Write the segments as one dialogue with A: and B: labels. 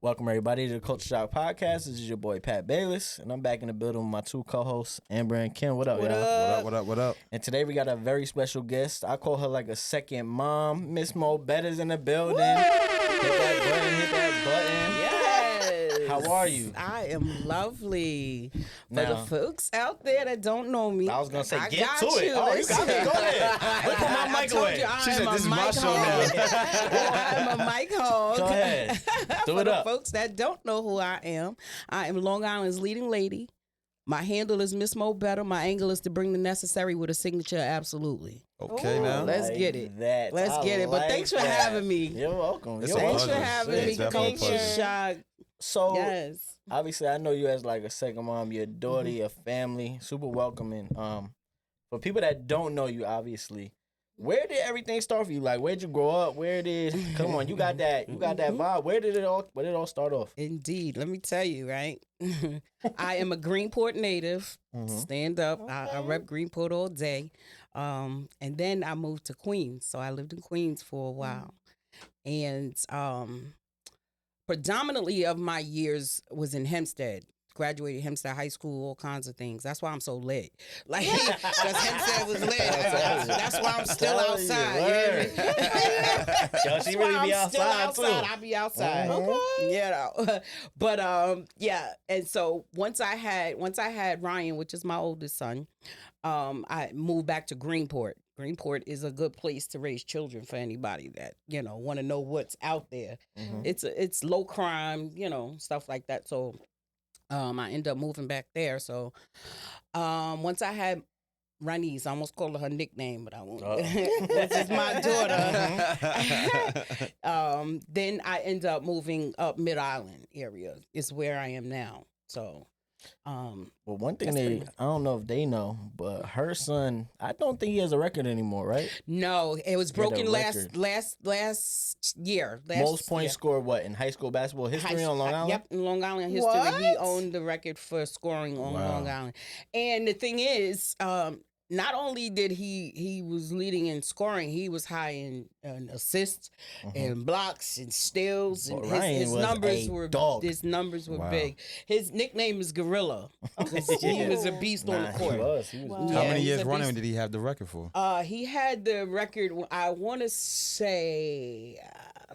A: Welcome everybody to the Culture Shock Podcast. This is your boy Pat Bayless, and I'm back in the building with my two co-hosts, Amber and Kim. What up, y'all?
B: What up?
A: And today we got a very special guest. I call her like a second mom. Miss Mo Better's in the building. Hit that button.
C: Yes.
A: How are you?
C: I am lovely. For
A: Now-
C: the folks out there that don't know me,
A: I was gonna say,
C: I
A: get
C: got
A: to it.
C: you.
A: Oh, you got me. Go ahead. Look, put my mic
C: told
A: away.
C: you I
B: She
C: am
B: said,
C: a
B: "This is my
C: mic
B: show
C: hog."
B: now.
C: I'm a mic hog.
A: Go ahead. Do
C: For
A: it
C: the
A: up.
C: folks that don't know who I am Long Island's leading lady. My handle is Miss Mo Better. My angle is to bring the necessary with a signature. Absolutely.
B: Okay,
C: Ooh,
B: now.
C: let's
A: Like
C: get it.
A: that.
C: Let's
A: I
C: get it. But
A: like
C: thanks for
A: that.
C: having me.
A: You're welcome.
B: It's
A: You're
B: a
C: Thanks
A: welcome.
C: for
B: pleasure.
C: having
B: Yeah,
C: me.
B: it's definitely a
C: Culture
B: pleasure.
C: Shock.
A: So,
C: Yes.
A: obviously, I know you as like a second mom, your daughter, your family, super welcoming. For people that don't know you, obviously, where did everything start for you? Like, where'd you grow up? Where did? Come on, you got that vibe. Where did it all start off?
C: Indeed. Let me tell you, right? I am a Greenport native. Stand up. I rep Greenport all day. And then I moved to Queens. So I lived in Queens for a while. And predominantly of my years was in Hempstead. Graduated Hempstead High School, all kinds of things. That's why I'm so lit. Like, because Hempstead was lit. That's why I'm still
A: Telling you,
C: outside. You hear me?
A: Yo,
C: That's
A: she
C: why
A: really be
C: I'm still
A: outside,
C: outside.
A: too.
C: I be outside.
A: Mhm.
C: You know. But yeah. And so once I had Ryan, which is my oldest son, I moved back to Greenport. Greenport is a good place to raise children for anybody that, want to know what's out there.
A: Mhm.
C: It's low crime, stuff like that. So I ended up moving back there. So once I had Ranice, I almost called her nickname, but I won't. This is my daughter. Then I ended up moving up Mid Island area. Is where I am now. So,
A: Well, one thing
C: That's
A: they,
C: pretty-
A: I don't know if they know, but her son, I don't think he has a record anymore, right?
C: no, it was broken
A: record.
C: last year.
A: Most points scored, what, in high school basketball history on Long Island?
C: Yep, in Long Island history,
D: What?
C: he owned the record for scoring on
B: Wow.
C: Long Island. And the thing is, not only did he was leading in scoring, he was high in assists and blocks and steals, and
A: Well, Ryan
C: his
A: was
C: numbers
A: a
C: were
A: dog.
C: his numbers were
B: Wow.
C: big. His nickname is Gorilla. 'Cause he was a beast on the
A: Nah,
C: court.
A: he was.
D: Wow.
B: How
C: Yeah,
B: many
C: he's
B: years
C: a
B: running
C: beast.
B: did he have the record for?
C: He had the record. I want to say.
A: I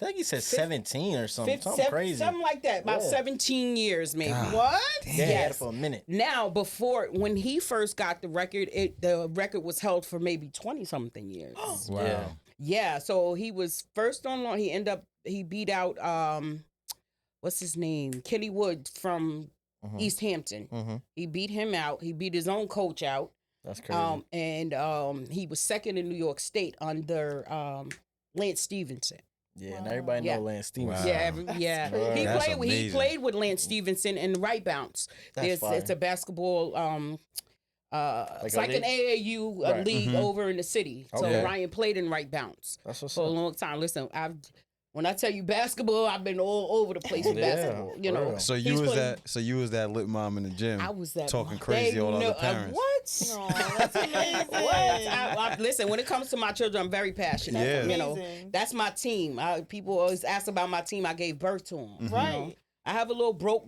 A: feel like he said 17 or something. Something crazy.
C: Something like that. About
A: Yeah.
C: 17 years, maybe.
B: God.
D: What?
A: Yeah, he had it
C: Yes.
A: for a minute.
C: Now, when he first got the record, the record was held for maybe 20 something years.
B: Wow.
A: Yeah.
C: Yeah, so he was first on long. He beat out what's his name, Kenny Wood from East Hampton.
A: Mm-hmm.
C: He beat him out. He beat his own coach out.
A: That's crazy.
C: And he was second in New York State under Lance Stevenson.
A: Yeah, and everybody
C: Yeah.
A: know Lance Stevenson.
B: Wow.
C: Yeah.
A: crazy.
C: He
B: That's
C: played. He
B: amazing.
C: played with Lance Stevenson in the right bounce.
A: That's fire.
C: It's a basketball. It's
A: a
C: like an
A: league?
C: AAU
A: Right.
C: league over in the city. So
A: Okay.
C: Ryan played in right bounce
A: That's what's
C: for a
A: up.
C: long time. Listen, when I tell you basketball, I've been all over the place with
A: Yeah,
C: basketball. You
A: for
C: know.
A: real.
B: So
C: He's
B: you was
C: playing-
B: that lit mom in the gym.
C: I was that
B: talking
C: mom.
B: crazy
C: They
B: all other
C: know-
B: parents.
C: What?
D: No, that's amazing.
C: What? Listen, when it comes to my children, I'm very passionate.
B: Yeah.
C: You know,
D: Amazing.
C: that's my team. People always ask about my team. I gave birth to them.
D: Right.
C: I have a little broke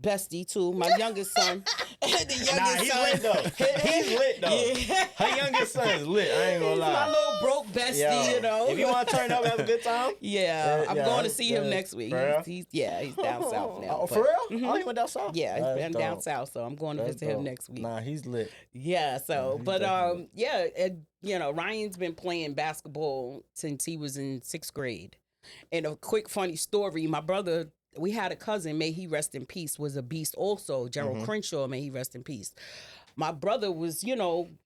C: bestie too. My youngest son. The youngest
A: Nah, he's
C: son.
A: lit though. He's lit though.
C: Yeah.
A: Her youngest son is lit. I ain't gonna
C: He's my
A: lie.
C: little broke bestie,
A: Yo,
C: you know.
A: If you want to turn up, have a good time.
C: Yeah, I'm
A: yeah,
C: going to see him
A: yeah.
C: next week.
A: For real?
C: He's down south now.
A: Oh,
C: but-
A: for real? Oh, he went down south?
C: Yeah,
A: That's
C: he's been down
A: dope.
C: south, so I'm going to
A: That's
C: visit him
A: dope.
C: next week.
A: Nah, he's lit.
C: Yeah, so,
A: he's
C: but
A: definitely-
C: yeah, Ryan's been playing basketball since he was in 6th grade. And a quick funny story, my brother, we had a cousin, may he rest in peace, was a beast also. Gerald Crenshaw, may he rest in peace. My brother was,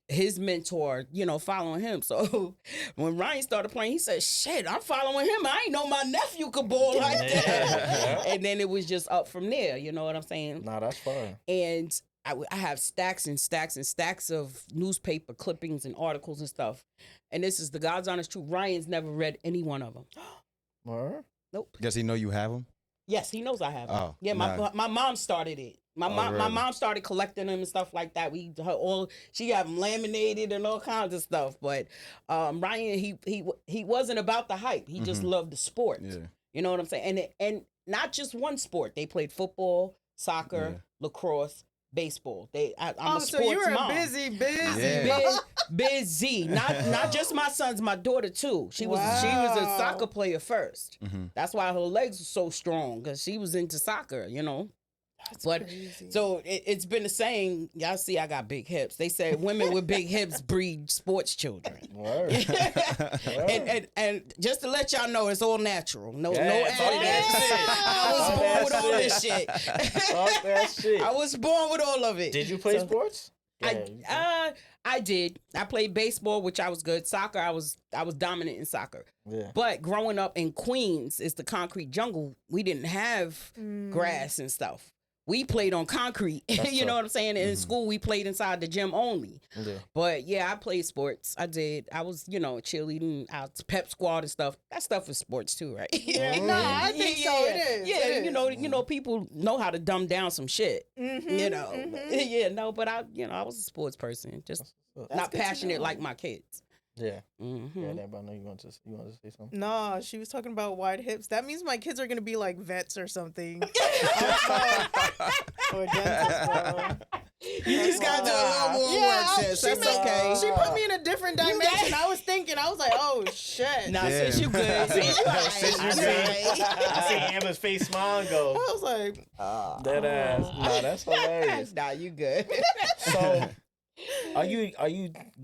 C: his mentor, following him. So when Ryan started playing, he said, shit, I'm following him. I ain't know my nephew could ball like that.
A: Yeah.
C: And then it was just up from there, you know what I'm saying?
A: Nah, that's fine.
C: And I have stacks and stacks and stacks of newspaper clippings and articles and stuff. And this is the God's honest truth. Ryan's never read any one of them.
A: Word?
C: Nope.
B: Does he know you have him?
C: Yes, he knows I have.
B: Oh,
C: Yeah,
B: nah.
C: my mom started it. My
B: Oh, really?
C: mom started collecting them and stuff like that. She got them laminated and all kinds of stuff. But Ryan, he wasn't about the hype. He just loved the sport.
B: Yeah.
C: You know what I'm saying? And not just one sport. They played football, soccer, lacrosse, baseball. I'm a sports
D: so you were
C: mom.
D: busy.
B: Yeah.
C: Busy. Not just my sons, my daughter too. She was a
D: Wow.
C: soccer player first.
B: Mm-hmm.
C: That's why her legs were so strong because she was into soccer.
D: That's
C: But
D: crazy.
C: so it's been a saying. Y'all see, I got big hips. They say women with big hips breed sports children.
A: Word.
C: and just to let y'all know, it's all natural. No
A: Yeah, fuck that
C: additives. I was
A: shit.
C: born with all
A: Fuck that
C: this shit.
A: Fuck that shit.
C: I was born with all of it.
A: Did you play
C: So-
A: sports? Yeah,
C: I did. I played baseball, which I was good. Soccer, I was dominant in soccer.
A: yeah.
C: But growing up in Queens, it's the concrete jungle. We didn't have
D: Mm.
C: grass and stuff. We played on concrete.
A: That's
C: You know
A: tough.
C: what I'm saying? In school, we played inside the gym only.
A: Yeah.
C: But yeah, I played sports. I did. I was, cheerleading out pep squad and stuff. That stuff is sports too, right?
D: Yeah, no, I think so. It is.
C: Yeah,
D: It is.
C: you know, people know how to dumb down some shit.
D: Mhm,
C: You know,
D: mhm.
C: yeah, no, but I was a sports person, just
A: That's
C: not
D: good to
C: passionate
D: know.
C: like my kids.
A: Yeah.
C: Mm-hmm.
A: Yeah, everybody know you want to say something.
D: No, she was talking about wide hips. That means my kids are gonna be like vets or something. Or dentists, bro.
C: You just got to do a little more work, sis. That's
D: made-
C: okay.
D: She put me in a different dimension. I was thinking, I was like, oh shit.
C: Nah,
B: Yeah.
C: sis, you good. Sis, you
A: I
C: right.
A: see Amber's face smile and
D: I
A: go,
D: was like,
A: dead ass. Nah, that's hilarious.
C: Nah, you good.
A: So, are you?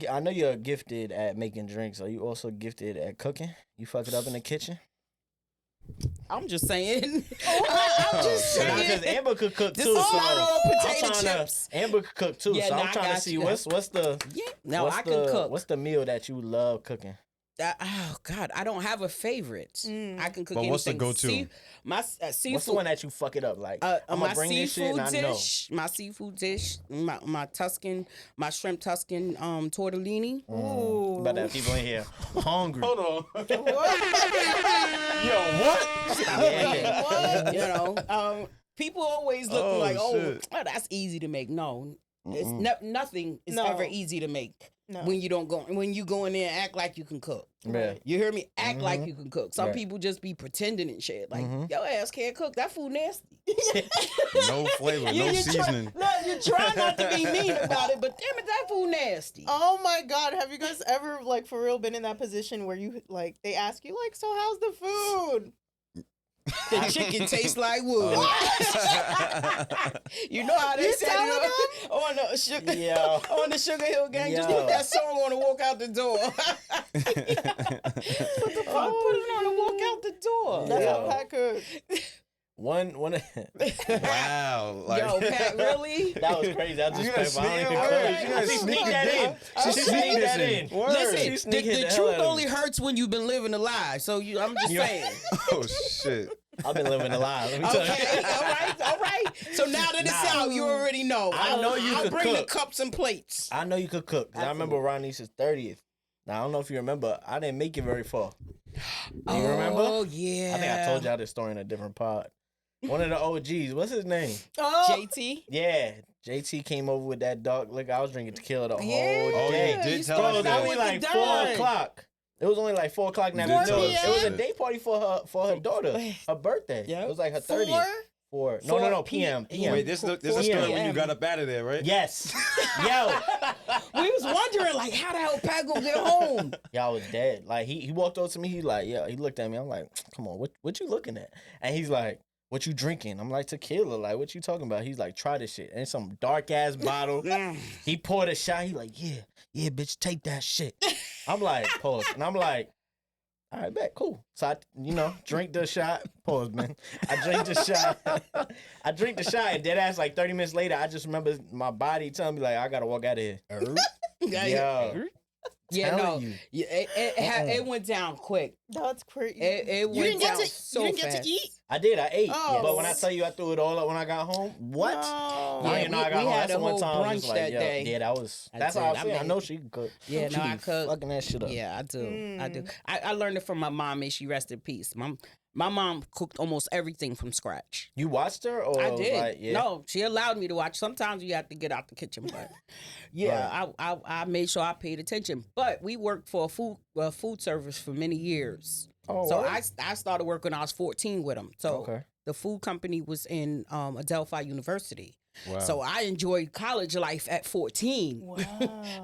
A: I know you're gifted at making drinks. Are you also gifted at cooking? You fuck it up in the kitchen?
C: I'm just saying.
D: Oh,
C: I'm just
A: Nah, because
C: saying.
A: Amber could cook
C: This
A: too.
C: is
A: so
C: not all
A: I'm
C: potato
A: tryna-
C: chips.
A: Amber could cook too,
C: Yeah,
A: so
C: nah,
A: I'm
C: I
A: trying to
C: got
A: see
C: you.
A: what's the
C: Yeah, no,
A: what's
C: I can
A: the-
C: cook.
A: What's the meal that you love cooking?
C: Oh God, I don't have a favorite.
D: Mm.
C: I can cook.
B: But what's the
C: anything.
B: go-to?
C: My seafood.
A: What's the one that you fuck it up like? I'm
C: my
A: gonna bring this shit and I
C: seafood
A: know.
C: dish, my seafood dish, my Tuscan, my shrimp Tuscan tortellini.
D: ooh.
A: But that people in here hungry.
B: Hold on.
D: What?
B: Yo, what?
A: Yeah.
D: What?
C: People always look
B: Oh,
C: like,
B: shit.
C: that's easy to make. No, it's nothing is
D: No.
C: ever easy to make
D: No.
C: when you go in there and act like you can cook.
A: Yeah.
C: You hear me? Act like
A: Mhm.
C: you can cook. Some
A: Right.
C: people just be pretending and shit. Like,
A: Mhm.
C: your ass can't cook. That food nasty.
B: No flavor,
C: You-
B: no
C: you
B: seasoning.
C: you try not to be mean about it, but damn it, that food nasty.
D: Oh my god, have you guys ever like for real been in that position where you like they ask you like, so how's the food?
C: The chicken tastes like wood. You know how they
D: You
C: said
D: telling
C: it on the sugar,
A: Yo.
C: on the Sugar Hill Gang. Just
A: Yo.
C: put that song on and walk out the door. Put it on and walk out the door.
D: That's
A: Yo.
D: how Pat cook.
A: One
B: Wow. Like,
C: Yo, Pat, really?
A: that was crazy. I just
B: You gotta
A: spent my
B: sneak-
A: own
B: word,
A: cook.
B: you gotta
A: She
B: sneak
A: sneaked
B: it
A: that
B: in.
A: in.
B: She
A: She
B: sneaked
A: sneaked that
B: this
A: in.
B: in. Word.
C: Listen,
A: She
C: the
A: sneaked the hell
C: truth
A: out of
C: only
A: me.
C: hurts when you've been living a lie. So I'm just
A: Yeah.
C: saying.
B: Oh shit.
A: I've been living a lie. Let me tell
C: Okay,
A: you.
C: all right. So now that it's
A: Nah.
C: out, you already know.
A: I know you
C: I'll
A: could
C: bring
A: cook.
C: the cups and plates.
A: I know you could cook. 'Cause I remember Ronnie's 30th. Now I don't know if you remember. I didn't make it very far. Do you remember?
C: Oh yeah.
A: I think I told y'all this story in a different pod. One of the OGs. What's his name?
D: Oh,
C: JT.
A: Yeah, JT came over with that dark liquor. I was drinking tequila the
C: Yeah.
A: whole
B: Oh,
A: day.
B: you did
C: you
B: tell
A: Bro,
B: us
A: it was
C: started out
B: that.
A: only
C: with
A: like
C: the
A: 4
C: dime.
A: o'clock. It was only like 4 o'clock in the
B: You did
A: afternoon.
B: tell us
A: It was a
B: that.
A: day party for her daughter, her birthday.
C: Yeah.
A: It was like her 30th.
D: 4?
A: 4. No,
C: 4
A: PM.
B: Wait, this is the
C: 4
B: story when you
C: PM.
B: got up out of there, right?
A: Yes. Yo.
C: We was wondering like how the hell Pat gonna get home.
A: Y'all was dead. Like he walked over to me. He's like, yeah. He looked at me. I'm like, come on, what you looking at? And he's like, what you drinking? I'm like, tequila. Like, what you talking about? He's like, try this shit. And it's some dark ass bottle. He poured a shot. He like, yeah, bitch, take that shit. I'm like, pause. And I'm like, all right, bet, cool. So I, drink the shot. Pause, man. I drink the shot. I drink the shot, and dead ass like 30 minutes later, I just remember my body telling me like, I gotta walk out of here. Yo,
C: Yeah, no.
A: telling you.
C: Yeah, it went down quick.
D: That's crazy.
C: It
D: you
C: went
D: didn't get
C: down
D: to
C: so
D: you didn't get
C: fast.
D: to eat?
A: I did. I ate.
D: Oh.
A: But when I tell you I threw it all up when I got home, what?
D: No.
A: I
C: Yeah,
A: don't even know I got
C: we
A: home.
C: had
A: That's
C: a
A: the one
C: whole
A: time I was just
C: brunch
A: like,
C: that
A: yo,
C: day.
A: yeah, that was.
C: I
A: That's
C: did.
A: how I was
C: I
A: saying. I
C: made-
A: know she can cook.
C: Yeah,
A: She
C: no,
A: be
C: I cook.
A: fucking that shit up.
C: Yeah, I do. I do.
D: Mm.
C: I learned it from my mom, and she rest in peace. My mom cooked almost everything from scratch.
A: You watched her, or
C: I
A: was
C: did.
A: Like, yeah.
C: No, she allowed me to watch. Sometimes you have to get out the kitchen, but yeah, I made sure I paid attention. But we worked for a food service for many years.
A: Oh,
C: So
A: wow.
C: I started working when I was 14 with him. So
A: Okay.
C: the food company was in Adelphi University.
B: Wow.
C: So I enjoyed college life at 14.
D: Wow.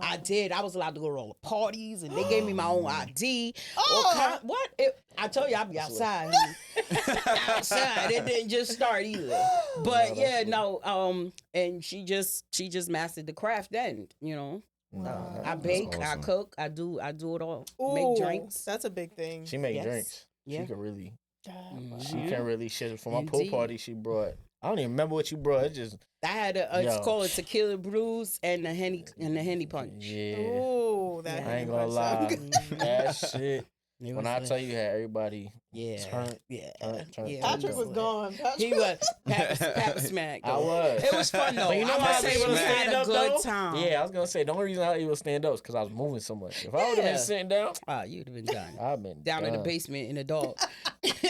C: I did. I was allowed to go to all the parties, and they gave me my own ID.
D: Oh.
C: What? I told you I'd be outside. Outside. It didn't just start either. But yeah, no. And she just mastered the craft. Then
A: Nah,
C: I
A: that's
C: bake,
B: awesome.
C: I cook, I do it all.
D: Ooh,
C: Make drinks.
D: That's a big thing.
A: She make
C: Yes.
A: drinks.
C: Yeah.
A: She could really.
C: Mhm.
A: She can really shit. For my pool
C: Indeed.
A: party, she brought. I don't even remember what you brought. It just
C: I had it's
A: Yo.
C: called a tequila brews and the henny punch.
A: yeah.
D: Ooh, that
C: Yeah.
A: I ain't
D: hit
A: gonna
D: me
A: lie.
D: so good.
A: That shit.
C: It
A: When
C: was
A: I
C: lit.
A: tell you, had everybody
C: yeah,
A: turn.
C: yeah,
A: turn-
C: yeah.
D: Patrick was
C: lit.
D: gone.
C: He was Papa Smack.
A: I
C: though.
A: was.
C: It was fun though.
A: But you know
C: I
A: why I
C: must
A: was
C: say
A: able
C: we
A: to
C: had
A: stand
C: a
A: up
C: good
A: though?
C: time.
A: Yeah, I was gonna say the only reason I was able to stand up is because I was moving so much. If I would have
C: Yeah.
A: been sitting down,
C: Ah, you'd have been done.
A: I've been
C: Down in the
A: done.
C: basement in the dog.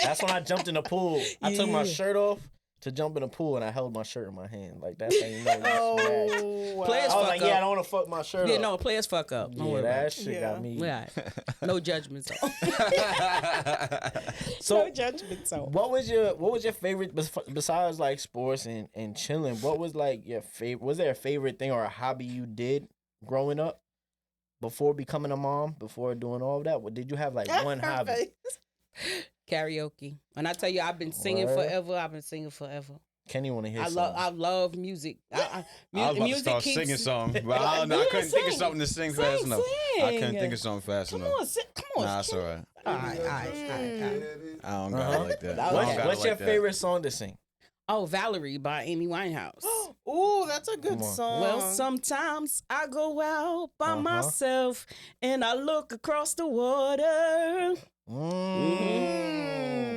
A: That's when I jumped in the pool. I took my
C: Yeah.
A: shirt off to jump in the pool, and I held my shirt in my hand. Like that's how you know. You smacked.
D: Oh, wow.
C: Players
A: I was
C: fuck
A: like,
C: up.
A: yeah, I don't want to fuck my shirt
C: Yeah,
A: up.
C: no, players fuck up. Don't
A: Yeah,
C: worry about
A: that
C: it.
A: shit
D: Yeah.
A: got me.
C: Yeah. No judgments.
A: So,
C: no judgments.
A: what was your favorite besides like sports and chilling? What was like your favorite? Was there a favorite thing or a hobby you did growing up before becoming a mom? Before doing all of that, what did you have like one
D: Her
A: hobby?
D: face.
C: Karaoke. When I tell you I've been singing
A: Word.
C: forever, I've been singing forever.
A: Kenny want to hear
C: I
A: something.
C: love music.
B: I was about to start singing something, but I don't know. I
C: Yeah,
B: couldn't think of
C: sing.
B: something to sing
C: Sing,
B: fast enough. I couldn't
C: sing.
B: think of something fast
C: Come
B: enough.
C: on, come on.
B: Nah, that's all right.
C: All right.
B: I don't got
A: Uh-huh.
B: it like that. I
C: What's-
B: don't got it
A: What's
B: like
A: your
B: that.
A: favorite song to sing?
C: Oh, Valerie by Amy Winehouse.
D: Ooh, that's a good
A: Come on.
D: song.
C: Well, sometimes I go out by
A: Uh-huh.
C: myself and I look across the water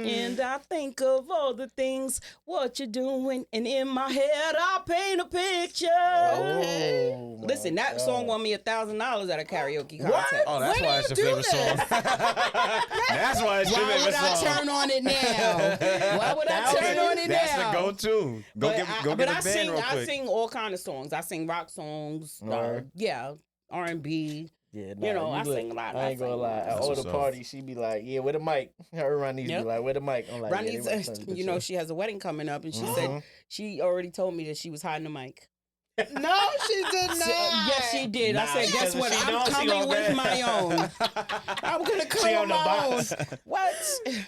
C: and I think of all the things what you're doing, and in my head I paint a picture.
A: Oh, my
C: Listen, that song
A: God.
C: won me $1,000 at a karaoke
A: What?
C: contest.
B: Oh, that's
D: When
B: why
D: do
B: it's
D: you
B: your
D: do
B: favorite song. That's why it's your
C: Why would
B: favorite
C: I
B: song.
C: turn on it now? Why would I turn on it
B: That's
C: now?
B: the go-to. Go
C: But
B: get
C: I,
B: go
C: but
B: get a
C: I
B: band
C: sing,
B: real
C: I
B: quick.
C: sing all kind of songs. I sing rock songs,
A: Word.
C: R&B.
A: Yeah,
C: You know,
A: you
C: I
A: look-
C: sing a lot.
A: I ain't gonna
C: sing a
A: lie.
C: lot.
A: At
B: That's
A: all
B: what's
A: the
B: up.
A: parties, she be like, "Yeah, where the mic?" Her Ronnie's
C: Yep.
A: be like, "Where the mic?" I'm like,
C: Ronnie's,
A: yeah, they might turn the
C: you
A: bitch
C: know,
A: up.
C: she has a wedding coming up, and she
A: Mhm.
C: said she already told me that she was hiding the mic.
D: No, she did not.
C: Yes, she did. I
A: Nah,
C: said, guess
A: because
C: what?
A: she
C: I'm
A: knows she
C: coming
A: gonna
C: with
A: bet.
C: my own. I'm gonna
A: She
C: come
A: on
C: on
A: the
C: my own.
A: box.
C: What?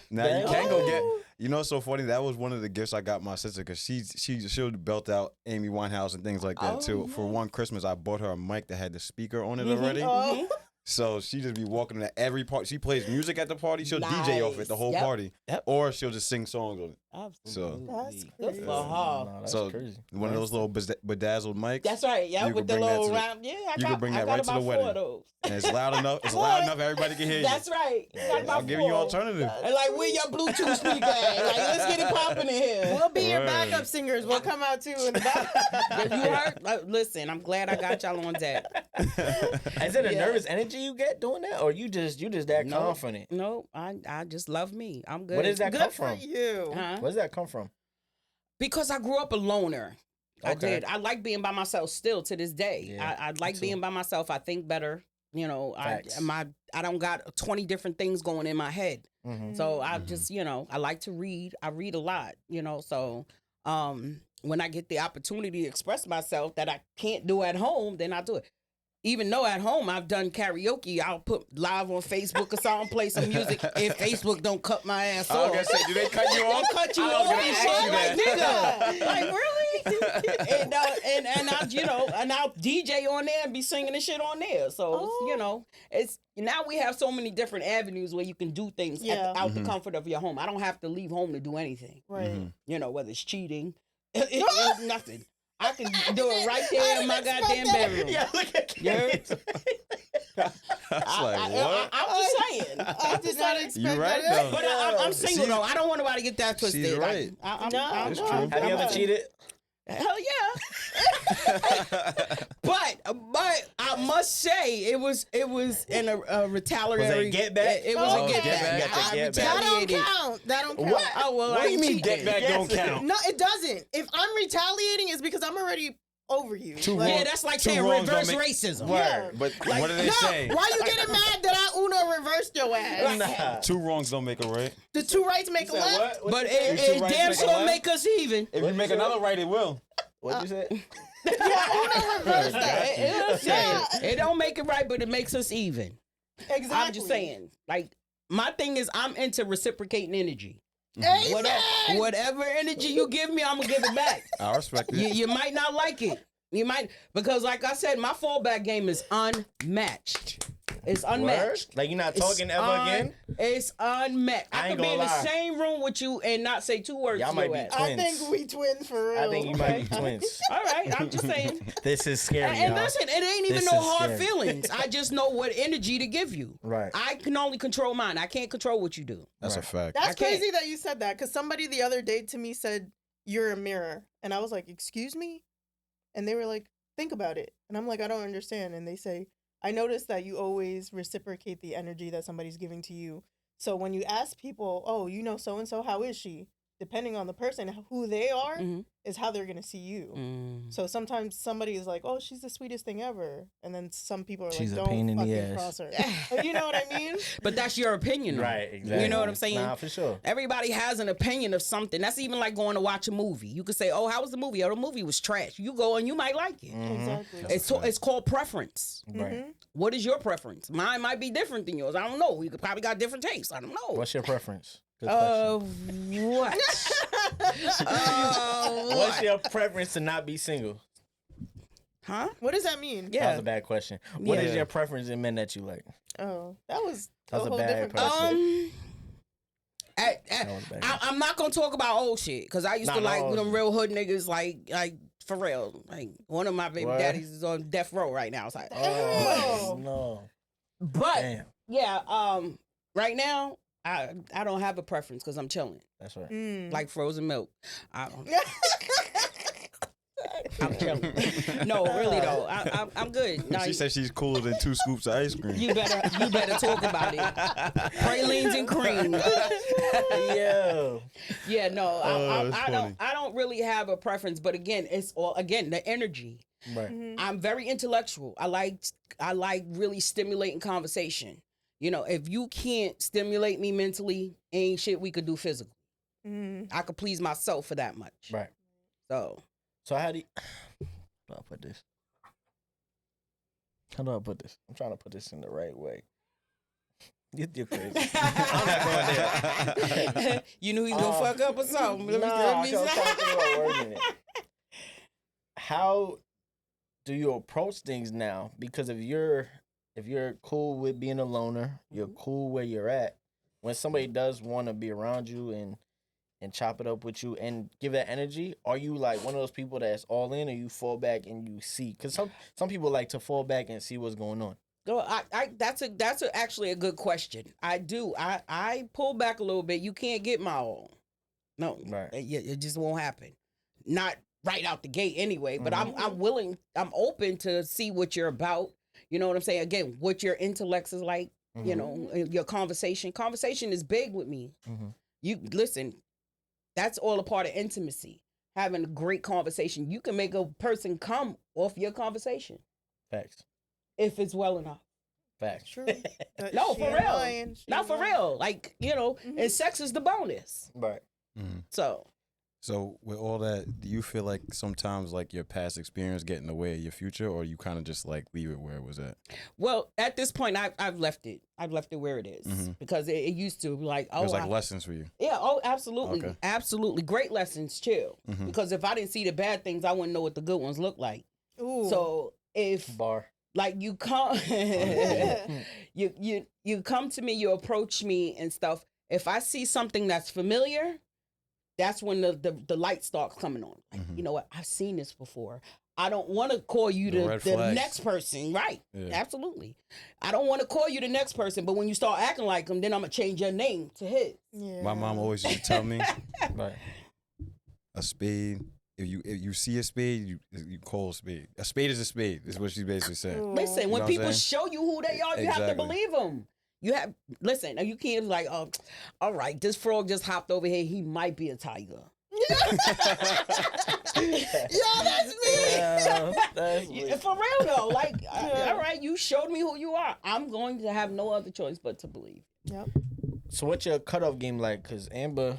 B: Now you
A: Damn.
B: can go get. You know, it's so funny. That was one of the gifts I got my sister because she'll belt out Amy Winehouse and things like that
C: Oh,
B: too.
C: yeah.
B: For one Christmas, I bought her a mic that had the speaker on it
C: Mhm.
B: already.
D: Oh.
B: So she just be walking to every party. She plays music at the party. She'll DJ off it the whole
C: Nice. Yep.
B: party,
C: Yep.
B: or she'll just sing songs on it.
C: Absolutely.
D: That's
C: Good
D: crazy.
C: for her.
A: Nah, that's
B: So,
A: crazy.
B: One of those little bedazzled mics.
C: That's right. Yeah,
B: You
C: with
B: can
C: the
B: bring that
C: little
B: to the-
C: round. Yeah, I
B: you
C: got,
B: can bring
C: I
B: that
C: got
B: right to the
C: about 4
B: wedding.
C: of those.
B: And it's loud enough. It's loud enough everybody can hear you.
C: That's right. I got about
B: I'm giving you
C: 4.
B: alternative.
C: And like, where your Bluetooth speaker at? Like, let's get it popping in here.
D: We'll be your
B: Word.
D: backup singers. We'll come out too in the back.
C: You heard? Like, listen, I'm glad I got y'all on deck.
A: Is it a
C: Yeah.
A: nervous energy you get doing that, or you just that
C: No.
A: confident?
C: No, I just love me. I'm good.
A: Where does that come
D: Good for
A: from?
D: you.
C: Huh?
A: Where does that come from?
C: Because I grew up a loner. I
A: Okay.
C: did. I like being by myself still to this day.
A: Yeah,
C: I like
A: too.
C: being by myself. I think better. You know,
A: Facts.
C: I don't got 20 different things going in my head.
A: Mm-hmm.
C: So I just, I like to read. I read a lot, so when I get the opportunity to express myself that I can't do at home, then I do it. Even though at home I've done karaoke, I'll put live on Facebook or something, play some music if Facebook don't cut my ass
B: I was
C: off.
B: gonna say, do they cut you
C: They
B: off?
C: cut you
B: I was
C: off
B: gonna
C: and
B: ask
C: shit.
B: you
C: Like,
B: that.
C: nigga, like really? and I'll DJ on there and be singing and shit on there. So it's now we have so many different avenues where you can do things
D: Yeah.
C: out the comfort of your home. I don't have to leave home to do anything.
D: Right.
B: Mhm.
C: Whether it's cheating, it's nothing. I can do it right there in my goddamn bedroom.
A: Yeah, look at
C: You heard?
B: That's like, what?
C: I'm just saying.
D: I did not expect
B: You right,
D: that.
B: though.
C: But I'm single
B: She's-
C: though. I don't want nobody to get that twisted.
B: she's right.
C: I'm
B: It's true.
A: Have you ever cheated?
C: Hell yeah. but I must say it was in a retaliatory.
A: Was it a get back?
C: It was
D: Oh,
C: a get
D: okay.
C: back.
A: You got the
C: I
A: get back.
D: That don't
C: retaliated.
D: count. That don't count.
A: What?
C: Oh well,
B: What
C: I
B: do you
C: ain't
B: mean get
C: cheating.
B: back don't
A: Yes.
B: count?
D: No, it doesn't. If I'm retaliating, it's because I'm already over you.
B: Two
D: Like,
C: Yeah, that's like
B: Two
C: saying
B: wrongs don't
C: reverse
B: make-
C: racism.
D: Yeah.
B: But
C: Like,
B: what do they
D: no,
B: say?
D: why you getting mad that I Uno reversed your ass?
A: Nah.
B: Two wrongs don't make a right.
D: The two rights make a
A: You said
D: left.
A: what?
C: But
A: you say?
C: it,
B: two
C: it
B: rights
C: damn
B: make a
C: sure
B: left?
C: make us even.
B: If you make another right, it will.
A: What'd you say?
D: Yeah, Uno reversed that.
C: It don't make it right, but it makes us even.
D: Exactly.
C: I'm just saying. Like, my thing is, I'm into reciprocating energy.
D: Amen.
C: Whatever energy you give me, I'm gonna give it back.
B: I respect it.
C: You might not like it. You might, because like I said, my fallback game is unmatched. It's unmatched.
A: Word? Like you're not
C: It's
A: talking ever again?
C: It's unmatched.
A: I
C: I
A: ain't
C: could be in
A: gonna
C: the
A: lie.
C: same room with you and not say two words
A: Y'all
C: to
A: might
C: your
A: be
C: ass.
D: I
A: twins.
D: think we twins for real.
A: I think you might be twins.
C: All right, I'm just saying.
A: This is scary,
C: And
A: y'all.
C: listen, it ain't even
A: This
C: no
A: is
C: hard
A: scary.
C: feelings. I just know what energy to give you.
A: Right.
C: I can only control mine. I can't control what you do.
B: That's a
A: Right.
B: fact.
D: That's
C: I can't.
D: crazy that you said that because somebody the other day to me said, "You're a mirror," and I was like, "Excuse me," and they were like, "Think about it," and I'm like, "I don't understand," and they say, "I noticed that you always reciprocate the energy that somebody's giving to you. So when you ask people, oh, you know so and so, how is she?" Depending on the person, who they are,
C: Mhm.
D: is how they're gonna see you.
C: Mm.
D: So sometimes somebody is like, "Oh, she's the sweetest thing ever," and then some people are
A: She's a
D: like,
A: pain
D: "Don't
A: in the
D: fucking
A: ass."
D: cross her." Like, you know what I mean?
C: But that's your opinion, though.
A: Right, exactly.
C: You know what I'm saying?
A: Nah, for sure.
C: Everybody has an opinion of something. That's even like going to watch a movie. You could say, "Oh, how was the movie?" "Oh, the movie was trash." You go and you might like it.
A: Mhm.
D: Exactly.
C: It's called preference.
A: Right.
D: Mhm.
C: What is your preference? Mine might be different than yours. I don't know. You could probably got different tastes. I don't know.
A: What's your preference? Good
C: What?
A: What's your preference to not be single?
C: Huh?
D: What does that mean?
A: That was
C: Yeah.
A: a bad question. What is
B: Yeah.
A: your preference in men that you like?
D: Oh, that was
A: That was a
D: whole
A: bad
D: different
A: question.
D: question.
A: was bad.
C: I'm not gonna talk about old shit because I used
A: Nah,
C: to
A: no
C: like
A: old
C: them
A: shit.
C: real hood niggas like for real. Like one of my baby
A: What?
C: daddies is on death row right now. It's like,
A: Oh, no.
C: but
A: Damn.
C: yeah, right now I don't have a preference because I'm chilling
A: That's right.
D: Mm.
C: like frozen milk. I'm chilling. No, really though, I'm good. No,
B: She said she's cooler than 2 scoops of ice cream.
C: you better talk about it. Pralines and cream.
A: Yo.
C: Yeah, no,
B: that's
C: I don't really have a preference, but again, it's all the energy.
A: Right.
D: Mhm.
C: I'm very intellectual. I like really stimulating conversation. You know, if you can't stimulate me mentally, ain't shit we could do physical.
D: Mhm.
C: I could please myself for that much.
A: Right.
C: So
A: So how do I put this? How do I put this? I'm trying to put this in the right way. You're crazy. I'm not going there.
C: you knew he was gonna fuck up or something. Let me- let me
A: I'm
C: say-
A: trying to think about wording it. How do you approach things now? Because if you're cool with being a loner, you're cool where you're at. When somebody does want to be around you and chop it up with you and give that energy, are you like one of those people that's all in, or you fall back and you see? Because some people like to fall back and see what's going on.
C: Go. That's actually a good question. I do. I pull back a little bit. You can't get my all. No.
A: Right.
C: It just won't happen. Not right out the gate anyway. But
A: Mhm.
C: I'm willing. I'm open to see what you're about. You know what I'm saying? Again, what your intellect is like. You
A: Mhm.
C: know, your conversation. Conversation is big with me.
A: Mhm.
C: You listen. That's all a part of intimacy. Having a great conversation. You can make a person come off your conversation
A: Facts.
C: if it's well enough.
A: Facts.
D: True.
C: No,
D: She
C: for
D: ain't
C: real.
D: lying. She
C: Not
D: ain't
C: for
D: lying.
C: real. Like, you know,
D: Mhm.
C: and sex is the bonus.
A: Right.
B: Mhm.
C: So,
B: So with all that, do you feel like sometimes like your past experience get in the way of your future, or you kind of just like leave it where it was at?
C: well, at this point, I've left it. I've left it where it is
B: Mhm.
C: because it used to be like,
B: It
C: oh,
B: was like lessons for you.
C: yeah, oh, absolutely,
B: Okay.
C: absolutely, great lessons too.
B: Mhm.
C: Because if I didn't see the bad things, I wouldn't know what the good ones look like.
D: Ooh.
C: So if
A: Bar.
C: like you come, you come to me, you approach me and stuff. If I see something that's familiar, that's when the light starts coming on. Like,
B: Mhm.
C: you know what? I've seen this before. I don't want to call you
B: The
C: the
B: red flags.
C: next person. Right.
B: Yeah.
C: Absolutely. I don't want to call you the next person, but when you start acting like him, then I'm going to change your name to his.
D: Yeah.
B: My mom always used to tell me,
A: Right.
B: a spade. If you see a spade, you call a spade. A spade is a spade. Is what she basically said.
D: Ooh.
C: Listen,
B: You
C: when
B: know what I'm
C: people
B: saying?
C: show you who they are, you have to
B: Exactly.
C: believe them. You have, listen, you can't like, oh, all right, this frog just hopped over here. He might be a tiger.
D: Yo, that's me.
A: Yeah, that's
C: Yeah,
A: weird.
C: for real though, like,
D: Yeah.
C: all right, you showed me who you are. I'm going to have no other choice but to believe.
D: Yep.
A: So what's your cutoff game like? Because Amber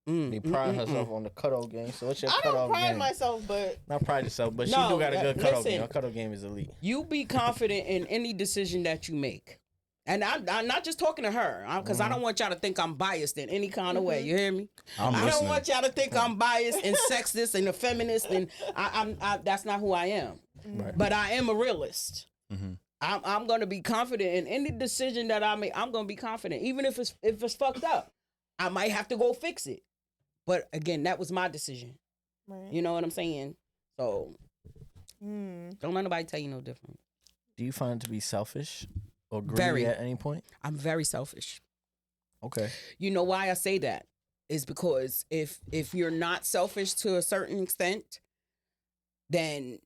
A: be priding herself on the cutoff game. So what's your
D: I
A: cutoff
D: don't pride
A: game?
D: myself, but
A: Not pride yourself, but she
C: No,
A: do got a good cutoff
C: listen.
A: game. Her cutoff game is elite.
C: You be confident in any decision that you make. And I'm not just talking to her, because I don't want y'all to think I'm biased in any kind of way. You hear me?
B: I'm
C: I don't
B: listening.
C: want y'all to think I'm biased and sexist and a feminist, and I'm that's not who I am.
A: Right.
C: But I am a realist.
B: Mhm.
C: I'm gonna be confident in any decision that I make. I'm gonna be confident, even if it's fucked up. I might have to go fix it. But again, that was my decision.
D: right.
C: You know what I'm saying? So
D: Mm.
C: don't let nobody tell you no different.
A: Do you find it to be selfish or greedy
C: Very.
A: at any point?
C: I'm very selfish.
A: Okay.
C: You know why I say that is because if you're not selfish to a certain extent, then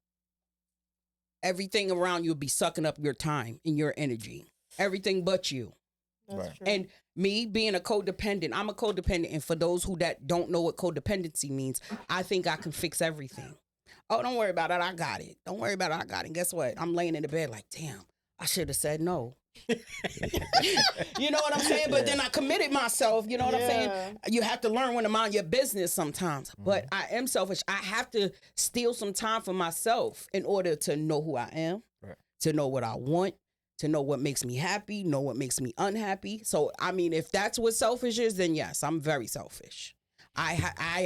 C: everything around you will be sucking up your time and your energy. Everything but you.
D: That's
A: Right.
D: true.
C: And me being a codependent, I'm a codependent. And for those who that don't know what codependency means, I think I can fix everything. Oh, don't worry about it. I got it. Don't worry about it. I got it. And guess what? I'm laying in the bed like, damn, I should have said no. You know what I'm saying? But then I committed myself. You know what I'm saying? You have to learn when to mind your business sometimes. But I am selfish. I have to steal some time for myself in order to know who I am,
A: Right.
C: to know what I want, to know what makes me happy, know what makes me unhappy. So, I mean, if that's what selfish is, then yes, I'm very selfish. I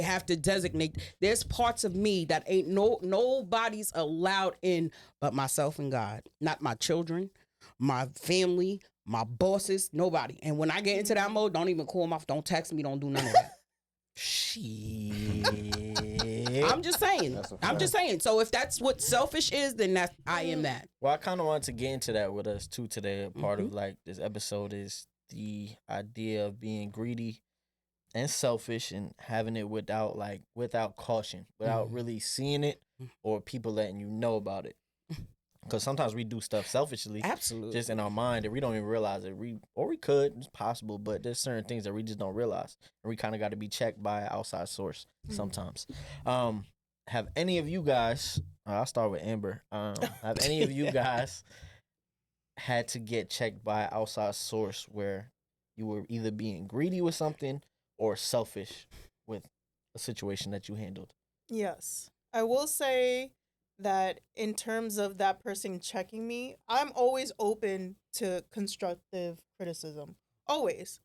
C: have to designate. There's parts of me that ain't nobody's allowed in but myself and God. Not my children, my family, my bosses, nobody. And when I get into that mode, don't even call them off. Don't text me. Don't do none of that.
A: Shit.
C: I'm just saying.
B: That's a
C: I'm just saying. So if that's what selfish is, then that's I am that.
A: Well, I kind of wanted to get into that with us too today. A part of like this episode is the idea of being greedy and selfish and having it without caution, without really seeing it or people letting you know about it. Because sometimes we do stuff selfishly,
C: Absolutely.
A: just in our mind, and we don't even realize it. We could, it's possible, but there's certain things that we just don't realize, and we kind of got to be checked by an outside source sometimes. Have any of you guys? I'll start with Amber. Have any of you guys had to get checked by an outside source where you were either being greedy with something or selfish with a situation that you handled?
D: Yes. I will say that in terms of that person checking me, I'm always open to constructive criticism. Always.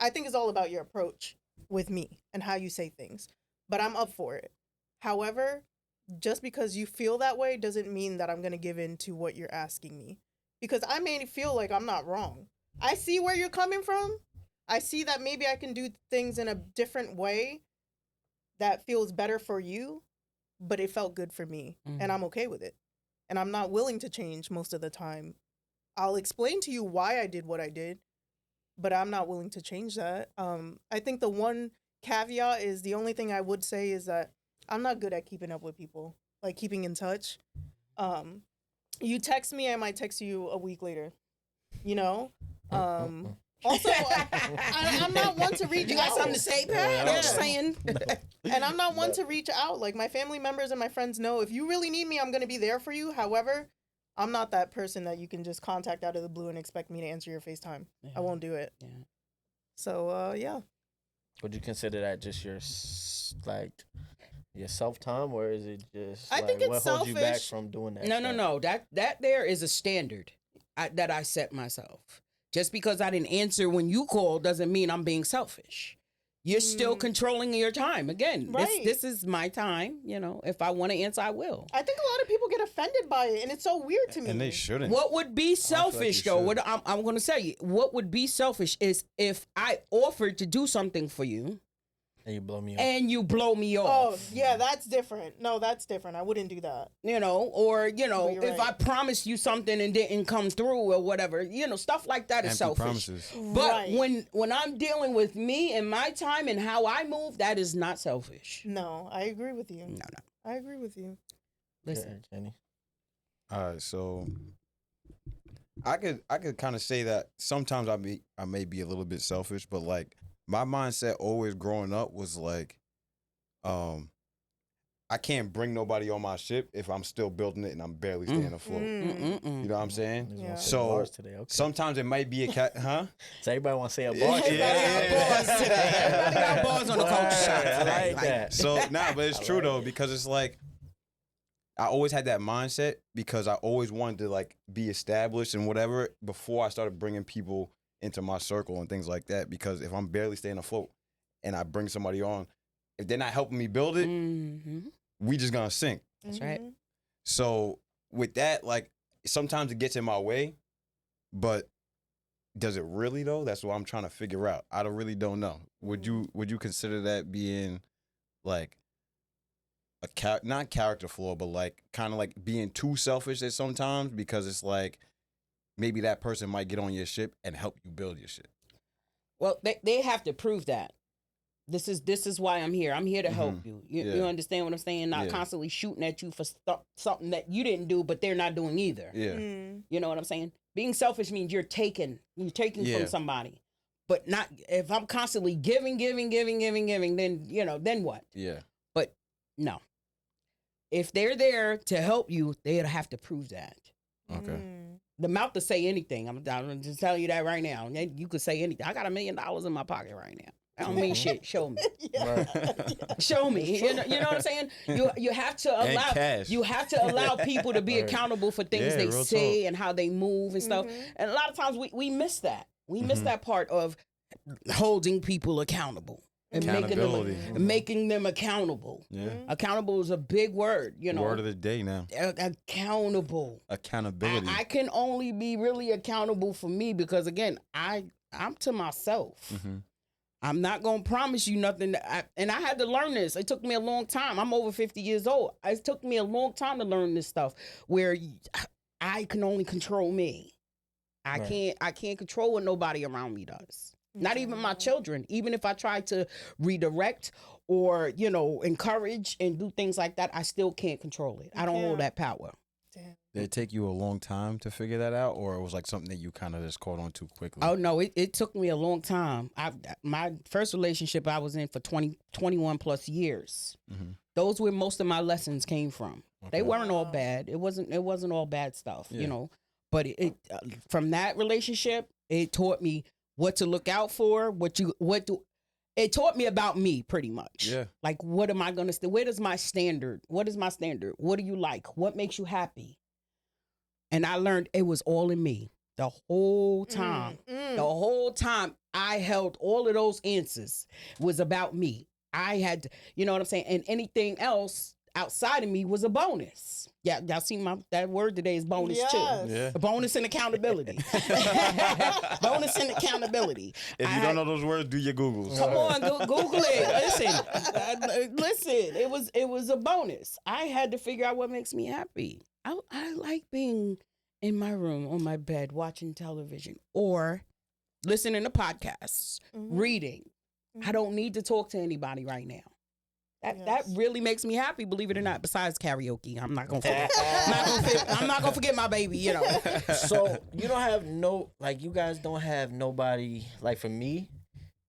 D: I think it's all about your approach with me and how you say things. But I'm up for it. However, just because you feel that way doesn't mean that I'm going to give in to what you're asking me. Because I may feel like I'm not wrong. I see where you're coming from. I see that maybe I can do things in a different way that feels better for you, but it felt good for me, and I'm okay with it. And I'm not willing to change most of the time. I'll explain to you why I did what I did, but I'm not willing to change that. I think the one caveat is the only thing I would say is that I'm not good at keeping up with people, like keeping in touch. You text me, I might text you a week later, you know? Also, I'm not one to reach
C: You got
D: out.
C: something to say, Pat? I'm just saying.
D: And I'm not one to reach out. Like, my family members and my friends know if you really need me, I'm going to be there for you. However, I'm not that person that you can just contact out of the blue and expect me to answer your FaceTime. I won't do it.
C: Yeah.
D: So, yeah.
A: Would you consider that just your your self time, or is it just
D: I think it's
A: what holds you back
D: selfish.
A: from doing that?
C: No,
A: stuff?
C: that there is a standard that I set myself. Just because I didn't answer when you called doesn't mean I'm being selfish. You're still controlling your time. Again,
D: Right.
C: this is my time. You know, if I want to answer, I will.
D: I think a lot of people get offended by it, and it's so weird to me.
B: And they shouldn't.
C: What would be selfish,
B: you
C: though?
B: should.
C: What I'm going to say, what would be selfish is if I offered to do something for you
A: And you blow me off.
C: and you blow me
D: Oh,
C: off.
D: yeah, that's different. No, that's different. I wouldn't do that.
C: You know, or, you know,
D: But you're
C: if
D: right.
C: I promised you something and didn't come through or whatever, you know, stuff like that is
B: Empty
C: selfish.
B: promises.
C: But
D: Right.
C: when I'm dealing with me and my time and how I move, that is not selfish.
D: No, I agree with you.
C: No.
D: I agree with you.
C: Listen.
A: Yeah, Jenny.
B: All right, so I could kind of say that sometimes I may be a little bit selfish, but like my mindset always growing up was like, I can't bring nobody on my ship if I'm still building it and I'm barely staying afloat.
C: Mm-mm-mm.
B: You know what I'm saying?
A: Niggas
D: Yeah.
A: wanna say
B: So,
A: bars today. Okay.
B: Sometimes it might be a cat, huh?
A: So everybody want to say a bar.
B: Yeah.
A: today?
C: Everybody got bars today. Everybody got bars on the culture shot
A: I
C: today.
A: like that.
B: So but it's
A: I
B: true
A: like
B: though,
A: it.
B: because it's like I always had that mindset because I always wanted to like be established and whatever before I started bringing people into my circle and things like that. Because if I'm barely staying afloat and I bring somebody on, if they're not helping me build it,
C: Mhm.
B: we just gonna sink.
C: That's right.
D: Mhm.
B: So with that, like sometimes it gets in my way, but does it really though? That's what I'm trying to figure out. I really don't know. Would you consider that being like a not character flaw, but like kind of like being too selfish at sometimes because it's like maybe that person might get on your ship and help you build your shit.
C: Well, they have to prove that. This is why I'm here. I'm here to help you. You
B: Yeah.
C: understand what I'm saying? Not
B: Yeah.
C: constantly shooting at you for something that you didn't do, but they're not doing either.
B: Yeah.
D: Mm.
C: You know what I'm saying? Being selfish means you're taking
B: Yeah.
C: from somebody, but not if I'm constantly giving, then what?
B: Yeah.
C: No. If they're there to help you, they'd have to prove that.
B: Okay.
D: Mm.
C: The mouth to say anything. I'm just telling you that right now. You could say anything. I got $1 million in my pocket right now. I don't mean shit. Show me.
D: Yeah.
C: Show me. You know what I'm saying? You have to
B: And
C: allow
B: cash.
C: you have to allow people to be
A: Right.
C: accountable for things
B: Yeah,
C: they
B: real
C: say
B: talk.
C: and how they move and stuff.
D: Mhm.
C: And a lot of times we miss that. We miss
B: Mhm.
C: that part of holding people accountable and
B: Accountability.
C: making them accountable.
B: Yeah.
D: Mhm.
C: Accountable is a big word, you know.
B: Word of the day now.
C: Accountable.
B: Accountability.
C: I can only be really accountable for me because again, I'm to myself.
B: Mhm.
C: I'm not gonna promise you nothing. And I had to learn this. It took me a long time. I'm over 50 years old. It took me a long time to learn this stuff where I can only control me.
A: Right.
C: I can't control what nobody around me does. Not even my
D: Mhm.
C: children. Even if I try to redirect or, encourage and do things like that, I still can't control it. I don't hold
D: can't.
C: that power.
D: Damn.
B: Did it take you a long time to figure that out, or it was like something that you kind of just caught on too quickly?
C: Oh no, it took me a long time. My first relationship I was in for 21 plus years.
B: Mhm.
C: Those were most of my lessons came from. They
B: Okay.
C: weren't all
D: Wow.
C: bad. It wasn't all bad stuff,
B: Yeah.
C: But from that relationship, it taught me what to look out for, it taught me about me pretty much.
B: Yeah.
C: Like what am I going to where does my standard? What is my standard? What do you like? What makes you happy? And I learned it was all in me the whole time.
D: Mm.
C: The whole time I held all of those answers was about me. I had to, you know what I'm saying? And anything else outside of me was a bonus. Yeah, y'all see that word today is bonus
D: Yes.
C: too.
B: Yeah.
C: A bonus and accountability. Bonus and accountability.
B: If you
C: I-
B: don't know those words, do your Googles.
C: Come on, Google it. Listen, it was a bonus. I had to figure out what makes me happy. I like being in my room on my bed watching television or listening to podcasts,
D: Mhm.
C: reading. I don't need to talk to anybody right now. That
D: Yes.
C: really makes me happy, believe it or not. Besides karaoke, I'm not gonna forget. I'm not gonna forget my baby.
A: So you don't have you guys don't have nobody like for me,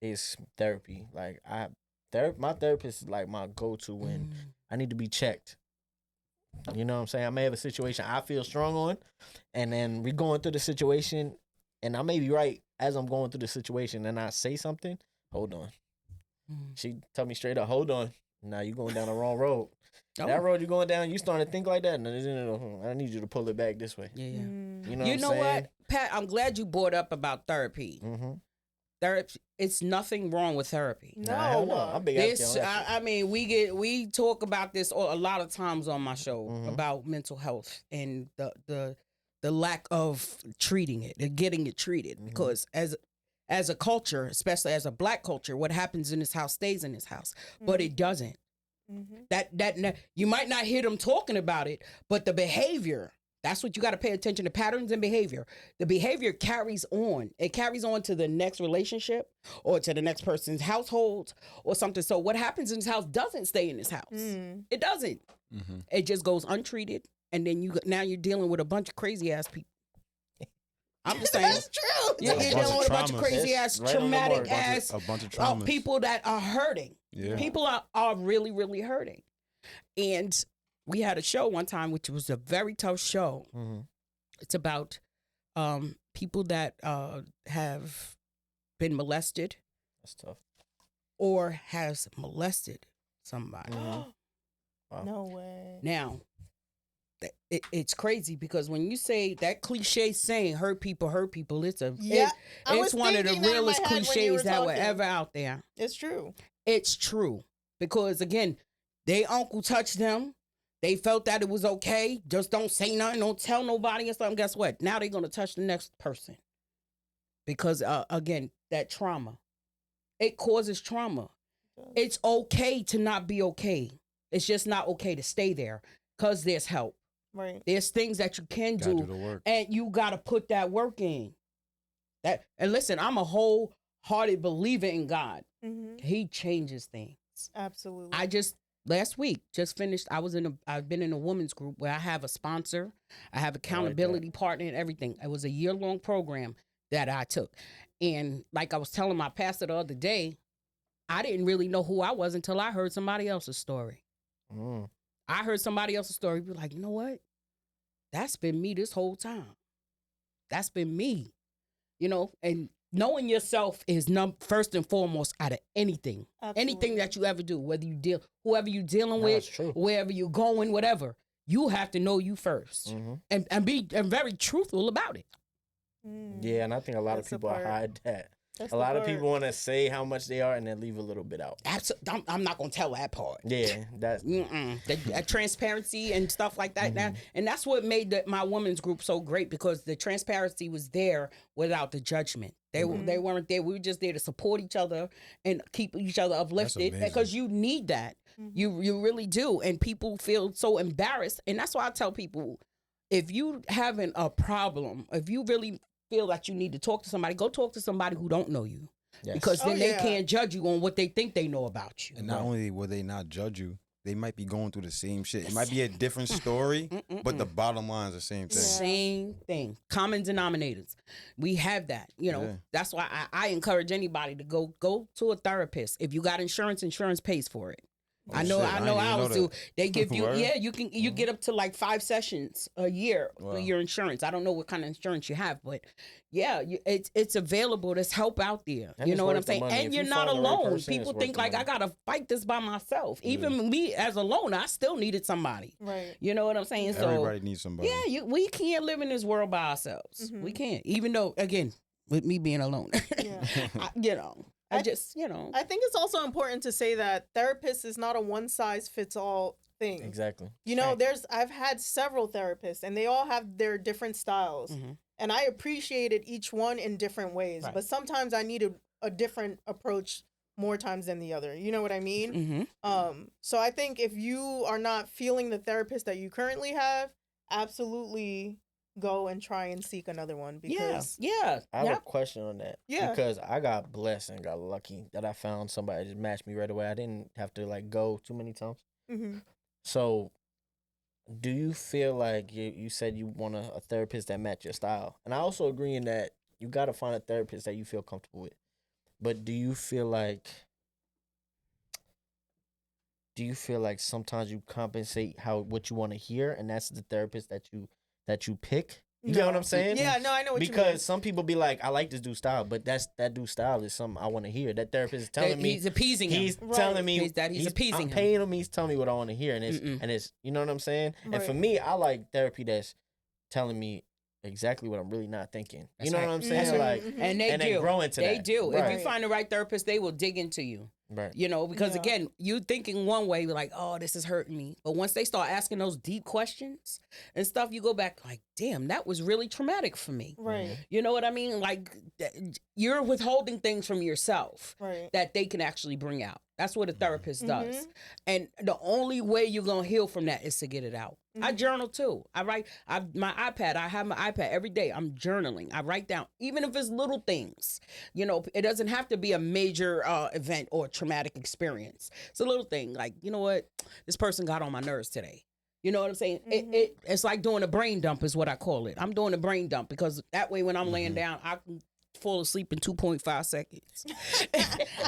A: it's therapy. Like my therapist is like my go-to when I need to be checked. You know what I'm saying? I may have a situation I feel strong on, and then we going through the situation, and I may be right as I'm going through the situation, and I say something. Hold on. She tell me straight up, hold on. Now you going down the wrong road.
C: Oh.
A: That road you're going down, you starting to think like that. No, I need you to pull it back this way.
C: Yeah.
D: Mm.
A: You know,
C: You know what, Pat? I'm glad you brought up about therapy.
A: Mm-hmm.
C: Therapy, it's nothing wrong with therapy.
D: No.
A: I'm big
C: This,
A: advocate on that shit.
C: I mean, we talk about this a lot of times on my show
A: Mhm.
C: about mental health and the lack of treating it and getting it treated.
A: Mhm.
C: Because as a culture, especially as a Black culture, what happens in this house stays in this house, but it doesn't.
D: Mhm.
C: That you might not hear them talking about it, but the behavior. That's what you got to pay attention to, patterns and behavior. The behavior carries on. It carries on to the next relationship or to the next person's household or something. So what happens in this house doesn't stay in this house.
D: Mm.
C: It doesn't.
B: Mm-hmm.
C: It just goes untreated. And then now you're dealing with a bunch of crazy ass people. I'm just saying.
D: That's true.
C: You're
B: A bunch
C: dealing
B: of
C: with a bunch of
B: traumas.
C: crazy
A: That's
C: ass,
A: right on the
C: traumatic
A: mark.
C: ass
B: A bunch of traumas.
C: people that are hurting.
B: Yeah.
C: People are really, really hurting. And we had a show one time, which was a very tough show.
A: Mm-hmm.
C: It's about people that have been molested
A: That's tough.
C: or has molested somebody.
A: Mhm. Wow.
D: No way.
C: Now, it's crazy because when you say that cliche saying "hurt people,"
D: Yeah, I
C: it's
D: was
C: one of the
D: thinking that in my
C: realest
D: head when you
C: cliches
D: were
C: that were
D: talking.
C: ever out there.
D: It's true.
C: It's true because again, they uncle touched them. They felt that it was okay. Just don't say nothing. Don't tell nobody and something. Guess what? Now they're gonna touch the next person because again, that trauma. It causes trauma. It's okay to not be okay. It's just not okay to stay there because there's help.
D: Right.
C: There's things that you can
B: Gotta
C: do,
B: do the work.
C: and you got to put that work in. And listen, I'm a wholehearted believer in God.
D: Mm-hmm.
C: He changes things.
D: Absolutely.
C: I just last week just finished. I've been in a women's group where I have a sponsor, I have accountability partner, and everything. It was a year-long program that I took, and like I was telling my pastor the other day, I didn't really know who I was until I heard somebody else's story.
A: Mm.
C: I heard somebody else's story, be like, you know what? That's been me this whole time. That's been me, and knowing yourself is first and foremost out of anything. Anything that you ever do, whoever you're dealing
A: No,
C: with,
A: that's true.
C: wherever you're going, whatever, you have to know you first
A: Mm-hmm.
C: and be very truthful about it.
D: Mm.
A: Yeah, and I think a lot
D: That's the
A: of people
D: part.
A: hide that.
D: That's
A: A
D: the
A: lot of
D: part.
A: people want to say how much they are and then leave a little bit out.
C: I'm not gonna tell that part.
A: Yeah, that's
C: That transparency and stuff like that. And that's what made my women's group so great because the transparency was there without the judgment. They weren't there. We were just there to support each other and keep each other uplifted
B: amazing.
C: because you need that. You really do. And people feel so embarrassed. And that's why I tell people, if you having a problem, if you really feel that you need to talk to somebody, go talk to somebody who don't know you.
A: yes.
C: Because then
D: Oh,
C: they
D: yeah.
C: can't judge you on what they think they know about you.
B: And not only will they not judge you, they might be going through the same shit. It might be a different story, but the bottom line is the same thing.
D: Yeah.
C: Same thing. Common denominators. We have that.
B: Yeah.
C: That's why I encourage anybody to go to a therapist. If you got insurance, insurance pays for it. I know
B: shit. I didn't even
C: ours
B: know
C: do.
B: that.
C: They give you,
B: Word?
C: you can get up to like 5 sessions a year
B: Wow.
C: for your insurance. I don't know what kind of insurance you have, but yeah, it's available. There's help out there.
A: And
C: You
A: it's
C: know what I'm
A: worth the
C: saying?
A: money.
C: And
A: If
C: you're
A: you
C: not
A: find the right
C: alone.
A: person,
C: People
A: it's
C: think
A: worth the
C: like I
A: money.
C: gotta fight this by myself. Even me as a loner, I still needed somebody.
D: Right.
C: You know what I'm saying? So
B: Everybody needs somebody.
C: yeah, we can't live in this world by ourselves. We can't. Even though, again, with me being alone,
D: Yeah.
C: I just,
D: I think it's also important to say that therapist is not a one size fits all thing.
A: exactly.
D: I've had several therapists and they all have their different styles.
C: Mhm.
D: And I appreciated each one in different ways.
C: Right.
D: But sometimes I needed a different approach more times than the other. You know what I mean? So I think if you are not feeling the therapist that you currently have, absolutely go and try and seek another one because
C: yeah.
A: I have
C: Yep.
A: a question on that.
D: Yeah.
A: Because I got blessed and got lucky that I found somebody that just matched me right away. I didn't have to like go too many times.
D: Mhm.
A: So, do you feel like you said you want a therapist that match your style? And I also agree in that you got to find a therapist that you feel comfortable with. But do you feel like sometimes you compensate what you want to hear, and that's the therapist that you pick? You get what I'm saying?
D: Yeah, no, I know what you mean.
A: Because some people be like, I like this dude's style, but that dude's style is something I want to hear. That therapist is telling me
C: He's appeasing him.
A: he's
D: Right.
A: telling me
C: He's appeasing
A: I'm
C: him.
A: paying him. He's telling me what I want to hear, and
C: Mm-mm.
A: it's you know what I'm saying. And for
D: Right.
A: me, I like therapy that's telling me exactly what I'm really not thinking.
C: That's
A: you know
C: right.
A: what I'm
C: That's
A: saying?
C: right.
A: Like,
C: And they
A: and
C: do.
A: then grow into
C: They
A: that.
C: do. If
A: Right.
C: you find the right therapist, they will dig into you.
A: Right.
C: Because
D: Yeah.
C: again, you thinking one way, like, oh, this is hurting me. But once they start asking those deep questions and stuff, you go back like, damn, that was really traumatic for me.
D: Right.
C: You know what I mean? Like, you're withholding things from yourself
D: Right.
C: that they can actually bring out. That's what a therapist does.
D: Mhm.
C: And the only way you're going to heal from that is to get it out. I
D: Mhm.
C: journal too. I write. I have my iPad every day. I'm journaling. I write down, even if it's little things. It doesn't have to be a major event or traumatic experience. It's a little thing like, you know what, this person got on my nerves today. You know what I'm saying? It's like doing a brain dump is what I call it. I'm doing a brain dump because that way when I'm laying down, I can fall asleep in 2.5 seconds.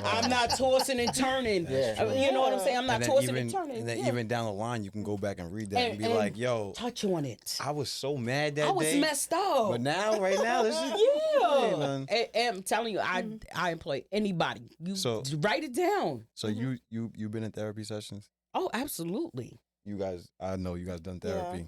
C: I'm not tossing and turning.
A: Yeah.
C: You know what I'm saying? I'm not
B: And then
C: tossing
B: even,
C: and turning.
B: and then
C: Yeah.
B: even down the line, you can go back and read that and,
C: And-
B: be
C: and
B: like, yo,
C: touch on it.
B: I was so mad that
C: I was
B: day.
C: messed up.
B: But now, right now, this is
C: yeah.
B: man.
C: And I'm telling you, I employ anybody. You
B: So-
C: write it down.
B: So you been in therapy sessions?
C: Oh, absolutely.
B: You guys, I know you guys done therapy.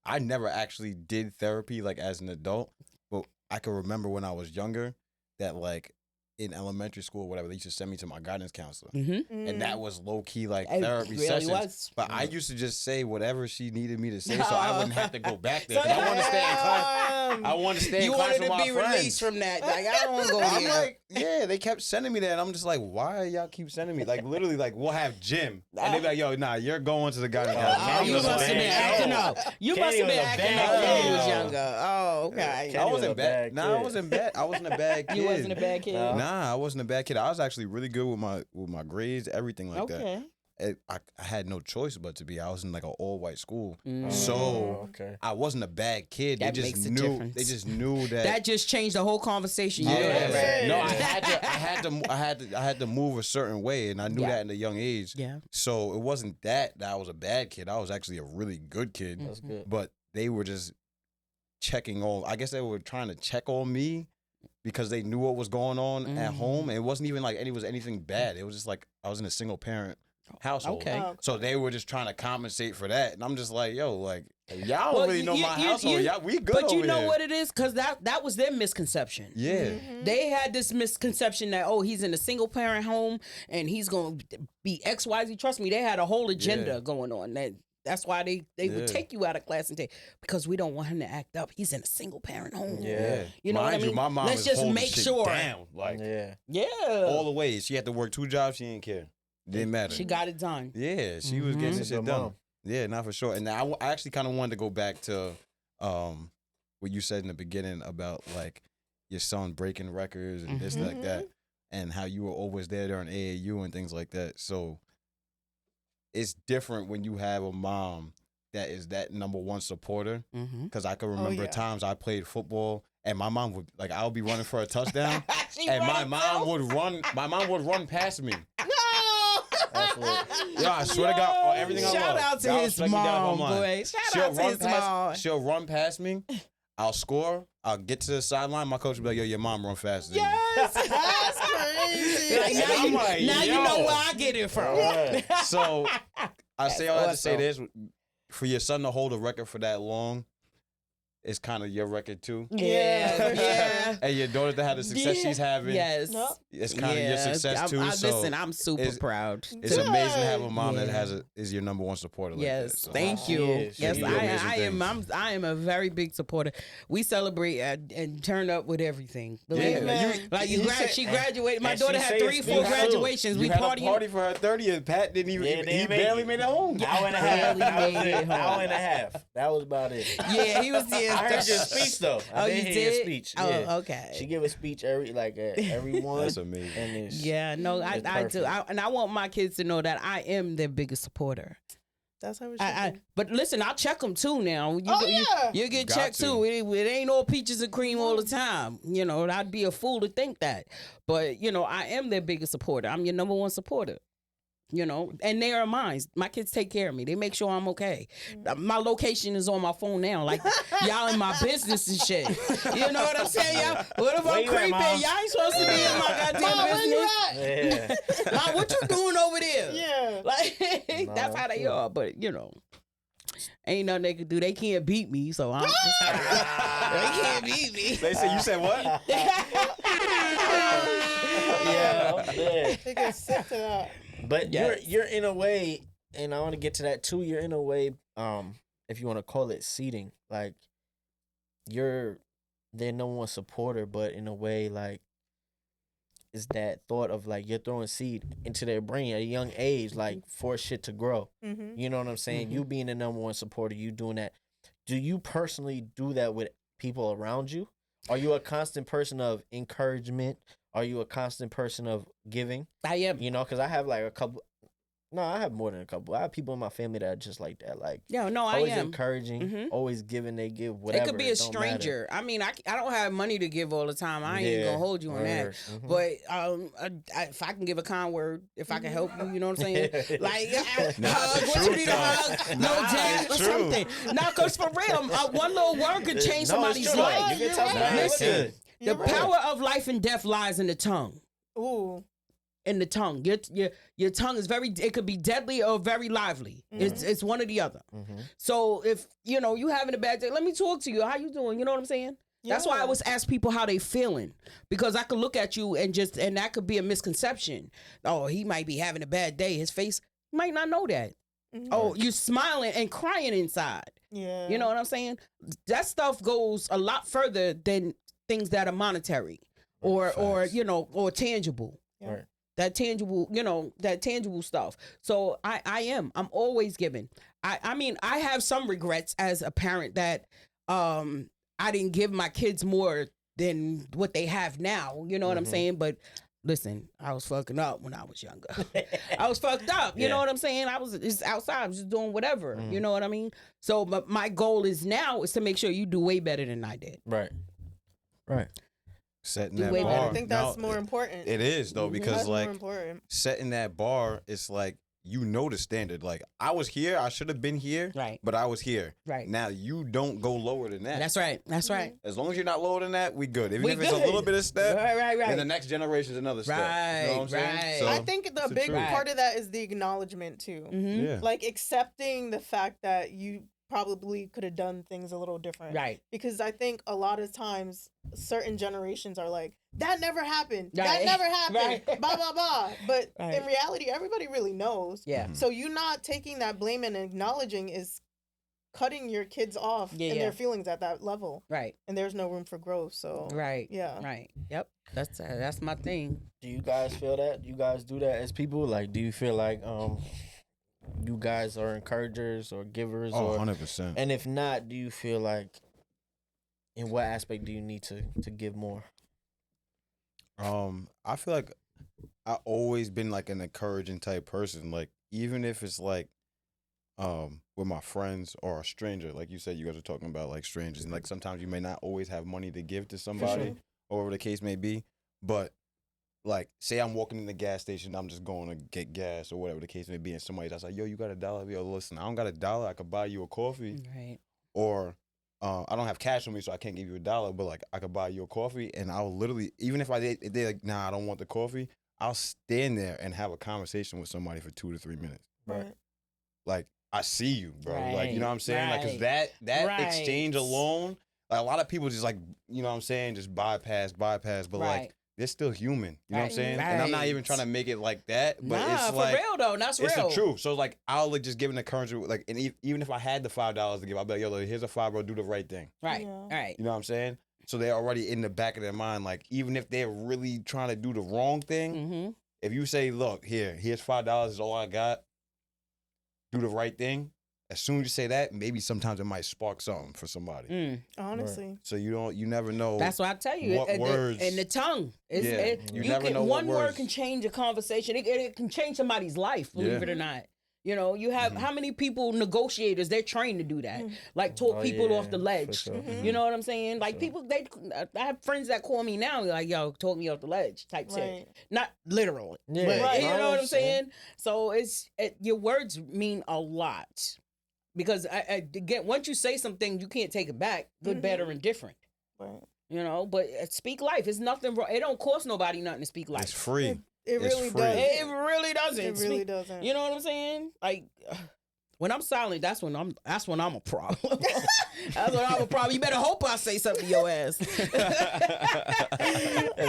B: I never actually did therapy like as an adult, but I can remember when I was younger that like in elementary school or whatever, they used to send me to my guidance counselor.
C: Mm-hmm.
B: And that was low key like
C: It
B: therapy
C: really
B: sessions.
C: was.
B: But I used to just say whatever she needed me to say, so I wouldn't have to go back there.
C: So
B: 'Cause I want to stay in class. I want to stay in
C: You
B: class
C: wanted
B: with
C: to
B: my
C: be
B: friends.
C: released from that. Like, I don't want to go
B: I'm
C: here.
B: like, yeah, they kept sending me that, and I'm just like, why y'all keep sending me? Like, literally, like, we'll have gym, and they be like, yo, nah, you're going to the guidance counselor.
C: Oh,
B: I'm
C: you
B: just
C: must
B: like,
C: have been acting
A: yo.
C: up. You
A: Kenny
C: must have
A: was
C: been
A: a
C: acting
A: bad
C: up when you
B: kid.
C: was younger. Oh, okay.
A: Kenny
B: I
A: was
B: wasn't
A: a
B: bad.
A: bad
B: Nah, I
A: kid.
B: wasn't bad. I wasn't a bad kid.
C: You wasn't a bad kid.
A: No.
B: Nah, I wasn't a bad kid. I was actually really good with my grades, everything like that.
C: Okay.
B: I had no choice but to be. I was in like an all white school,
C: Mm.
B: so
A: okay.
B: I wasn't a bad kid.
C: That
B: they just
C: makes a
B: knew.
C: difference.
B: They just knew that.
C: That just changed the whole conversation. You know
B: yeah,
C: that, right?
B: no, I had to move a certain way, and I knew
C: Yeah.
B: that at a young age.
C: Yeah.
B: So it wasn't that I was a bad kid. I was actually a really good kid.
A: That's good.
B: But they were just checking on. I guess they were trying to check on me because they knew what was going on at
C: Mhm.
B: home. And it wasn't even like it was anything bad. It was just like I was in a single parent household.
C: Okay.
D: Oh,
B: So they were just trying to compensate for that, and I'm just like, yo, like y'all don't
C: Well,
B: really know my household. Y'all, we good
C: But you
B: over
C: know
B: here.
C: what it is? Because that was their misconception.
B: Yeah.
D: Mm-hmm.
C: They had this misconception that, oh, he's in a single parent home and he's going to be XYZ. Trust me, they had a whole agenda
B: Yeah.
C: going on. That's why they
B: Yeah.
C: would take you out of class and say, because we don't want him to act up. He's in a single parent home.
A: Yeah.
C: You know what I
B: Mind
C: mean?
B: You, my mom
C: Let's
B: is
C: just
B: holding
C: make
B: shit
C: sure.
B: down, like
A: Yeah.
C: Yeah.
B: all the way. She had to work 2 jobs. She didn't care. Didn't matter.
C: She got it done.
B: Yeah, she was
C: Mhm.
B: getting
A: She's
B: this
A: a
B: shit
A: good
B: done.
A: mom.
B: Yeah, not for sure. And I actually kind of wanted to go back to what you said in the beginning about like your son breaking records and this, like that, and how you were always there during AAU and things like that. So it's different when you have a mom that is that number one supporter.
C: Mm-hmm.
B: Because I can remember
D: yeah.
B: times I played football and my mom would like I'll be running for a touchdown.
C: She
B: And my
C: running
B: mom
C: too?
B: would run. My mom would run past me.
A: That's lit.
B: Yo, I swear to God, on everything I
C: Shout
B: love.
C: out to
B: God
C: his
B: strike me down if I'm
C: mom,
B: lying.
C: boy. Shout out to his mom.
B: She'll run past me. I'll score. I'll get to the sideline. My coach will be like, "Yo, your mom run faster than you."
C: Yes,
D: That's crazy.
C: Like,
B: And
C: now
B: I'm
C: you,
B: like,
C: now you
B: yo.
C: know where I get it from.
A: Yeah.
B: So I say all that to say
C: awesome.
B: this: for your son to hold a record for that long, it's kind of your record too.
C: Yeah, yeah.
B: And your daughter to have the success she's having,
C: Yes.
D: No.
B: it's kind of your success too. So
C: listen, I'm super
B: it's-
C: proud.
B: it's amazing to have a mom that
C: Yeah.
B: is your number one supporter. Like
C: Yes,
B: that. So-
C: thank
A: She
C: you.
A: is.
C: Yes,
A: She
B: do
C: I
B: amazing
C: am.
B: things.
C: I am a very big supporter. We celebrate and turn up with everything. Believe
B: Yeah,
C: me.
D: man.
C: Like she graduated. My
A: and
C: daughter
A: she
C: had
A: say
C: 3,
A: it's
C: 4
A: too.
C: graduations.
B: You
C: We
B: had
C: partying.
B: a party for her 30th. Pat didn't even.
A: Yeah, they
B: he
A: didn't make
B: barely
A: it.
B: made it home.
A: Hour and a half.
C: Barely
A: That was
C: made it
A: it.
C: home.
A: Hour and a half. That was about it.
C: Yeah, he was there.
A: I heard your speech though. I
C: Oh,
A: did
C: you
A: hear
C: did?
A: your speech.
C: Oh,
A: Yeah.
C: okay.
A: She give a speech every one.
B: That's amazing.
A: And it's,
C: Yeah, no, I
A: It's
C: do.
A: perfect.
C: And I want my kids to know that I am their biggest supporter.
D: That's how it should be.
C: But listen, I'll check them too now.
D: Oh, yeah.
C: You get
B: Got
C: checked
B: to.
C: too. It ain't all peaches and cream all the time. You know, I'd be a fool to think that. But, you know, I am their biggest supporter. I'm your number one supporter. You know, and they are mine. My kids take care of me. They make sure I'm okay. My location is on my phone now. Like, y'all in my business and shit. You know what I'm saying, y'all? What if
A: Where
C: I'm
A: you at,
C: creeping?
A: Mom?
C: Y'all ain't supposed to be in my
D: Mom,
C: goddamn
D: where you
C: business.
D: at?
A: yeah.
C: Mom, what you doing over there?
D: Yeah.
C: Like,
A: No,
C: that's how they
A: true.
C: are. But, you know, ain't nothing they can do. They can't beat me. So I'm just they can't beat me.
B: They say you said what?
A: Yeah. Yeah.
D: They get sick to that.
A: But
C: Yes.
A: you're in a way, and I want to get to that too. You're in a way, if you want to call it seeding, like you're their number one supporter, but in a way, like is that thought of like you're throwing seed into their brain at a young age, like for shit to grow.
D: Mm-hmm.
A: You know what I'm saying? You being the number one supporter, you doing that. Do you personally do that with people around you? Are you a constant person of encouragement? Are you a constant person of giving?
C: I am.
A: You know, because I have like a couple, No, I have more than a couple. I have people in my family that are just like that. Like,
C: Yeah, no, I
A: always
C: am.
A: encouraging,
C: Mhm.
A: always giving, they give, whatever.
C: It could be a
A: don't matter.
C: stranger. I mean, I don't have money to give all the time. I ain't
A: Yeah,
C: gonna hold you on that.
A: word. Mhm.
C: But if I can give a kind word, if I can help you, you know what I'm saying? Like,
B: Nah,
C: hug,
B: it's
C: what
B: the
C: you need a
B: truth,
C: hug,
B: though.
C: no
B: Nah,
C: jab
B: it's
C: or
B: true.
C: something. Now, because for real, one little word could change
A: No, it's
C: somebody's
A: true. Like,
C: life.
A: you can tell
D: You're right.
A: somebody,
C: Listen,
A: look,
C: the
D: You're right.
C: power of life and death lies in the tongue.
D: Ooh.
C: In the tongue, your tongue is very. It could be deadly or very lively. It's one or the other.
A: Mhm.
C: So if you having a bad day, let me talk to you. How you doing? You know what I'm saying? That's why I
D: Yeah.
C: always ask people how they feeling, because I could look at you and that could be a misconception. Oh, he might be having a bad day. His face might not know that.
D: Mhm.
C: Oh, you smiling and crying inside.
D: Yeah.
C: You know what I'm saying? That stuff goes a lot further than things that are monetary or
B: Facts.
C: or tangible.
D: Yeah.
A: Right.
C: That tangible stuff. So I'm always giving. I mean, I have some regrets as a parent that I didn't give my kids more than what they have now. You know what I'm
A: Mhm.
C: saying? But listen, I was fucking up when I was younger. I was fucked up. You know
A: Yeah.
C: what I'm saying? I was just outside, I was just doing whatever.
A: Mhm.
C: You know what I mean? So but my goal is to make sure you do way better than I did.
A: Right. Right.
B: Setting
C: Do
B: that
C: way better.
B: bar.
D: I think that's more important.
B: It is though,
C: Mhm.
B: because
D: That's
B: like
D: more important.
B: setting that bar, it's like you know the standard. Like I was here, I should have been here,
C: Right.
B: but I was here.
C: Right.
B: Now you don't go lower than that.
C: That's right. That's right.
B: As long as you're not lower than that, we good. Even
C: We
B: if it's a
C: good.
B: little bit of step,
C: Right.
B: then the next generation is another step. You know what I'm saying?
C: Right.
B: So,
D: I think the
B: it's the
D: big
B: truth.
D: part of that is the acknowledgement too.
C: Mhm.
B: yeah.
D: Like accepting the fact that you probably could have done things a little different.
C: Right.
D: Because I think a lot of times certain generations are like, that never happened. That
C: Right.
D: never happened.
C: Right.
D: Blah, blah, blah. But
C: Right.
D: in reality, everybody really knows.
C: Yeah.
B: Mhm.
D: So you not taking that blame and acknowledging is cutting your kids off
C: Yeah,
D: and
C: yeah.
D: their feelings at that level.
C: Right.
D: And there's no room for growth. So
C: Right.
D: yeah.
C: Right. Yep. That's my thing.
A: Do you guys feel that? You guys do that as people? Like, do you feel like you guys are encouragers or givers,
B: Oh,
A: or
B: 100%.
A: and if not, do you feel like in what aspect do you need to give more?
B: I feel like I always been like an encouraging type person. Like even if it's like with my friends or a stranger, like you said, you guys are talking about like strangers, and like sometimes you may not always have money to give to somebody,
D: sure.
B: or whatever the case may be. But like, say I'm walking in the gas station, I'm just going to get gas or whatever the case may be, and somebody's just like, "Yo, you got $1?" Yo, listen, I don't got $1. I could buy you a coffee,
C: Right.
B: or I don't have cash on me, so I can't give you $1, but like I could buy you a coffee, and I'll literally, even if they're like, nah, I don't want the coffee, I'll stand there and have a conversation with somebody for 2 to 3 minutes.
D: Right.
B: Like I see you, bro. Like you know what I'm saying? Like 'cause
C: Right.
B: that
C: Right.
B: exchange alone, like a lot of people just like, you know what I'm saying, just bypass, but
C: Right.
B: like they're still human. You know what I'm
C: Right.
B: saying? And I'm not even
C: Right.
B: trying to make it like that, but
C: Nah,
B: it's
C: for
B: like
C: real though. That's
B: it's
C: real.
B: the truth. So like I'll like just give an encouragement, like, and even if I had the $5 to give, I'll be like, yo, look, here's a $5, bro, do the right thing.
C: Right.
D: Yeah.
C: Right.
B: You know what I'm saying? So they're already in the back of their mind, like even if they're really trying to do the wrong thing,
C: Mm-hmm.
B: if you say, look, here's $5 is all I got, do the right thing. As soon as you say that, maybe sometimes it might spark something for somebody.
C: Mm.
D: Honestly.
B: So you never know.
C: That's what I tell you.
B: What
C: and
B: words-
C: the tongue. It's,
B: Yeah, you never
C: can,
B: know what
C: one word
B: words-
C: can change a conversation. It can change somebody's life, believe
B: Yeah.
C: it or not. You know, you have
B: Mhm.
C: how many people, negotiators, they're trained to do that. Like talk
A: Oh,
C: people
A: yeah,
C: off the
A: for
C: ledge.
A: sure.
D: Mhm.
C: You know what I'm saying? Like
A: Sure.
C: people, I have friends that call me now, like, yo, talk me off the ledge type shit.
D: Right.
C: Not literal.
A: Yeah,
C: But
D: right.
C: you
A: No,
C: know what I'm
A: it's-
C: saying? So your words mean a lot. Because again, once you say something, you can't take it back, good,
D: Mhm.
C: bad, or indifferent.
D: Right.
C: You know, but speak life. It's nothing wrong. It don't cost nobody nothing to speak
B: It's
C: life.
B: free.
D: It
B: It's
D: really
B: free.
D: does.
C: It really doesn't.
D: It really
C: Speak-
D: doesn't.
C: You know what I'm saying? Like when I'm silent, that's when I'm a problem. That's when I'm a problem. You better hope I say something to your ass.
A: If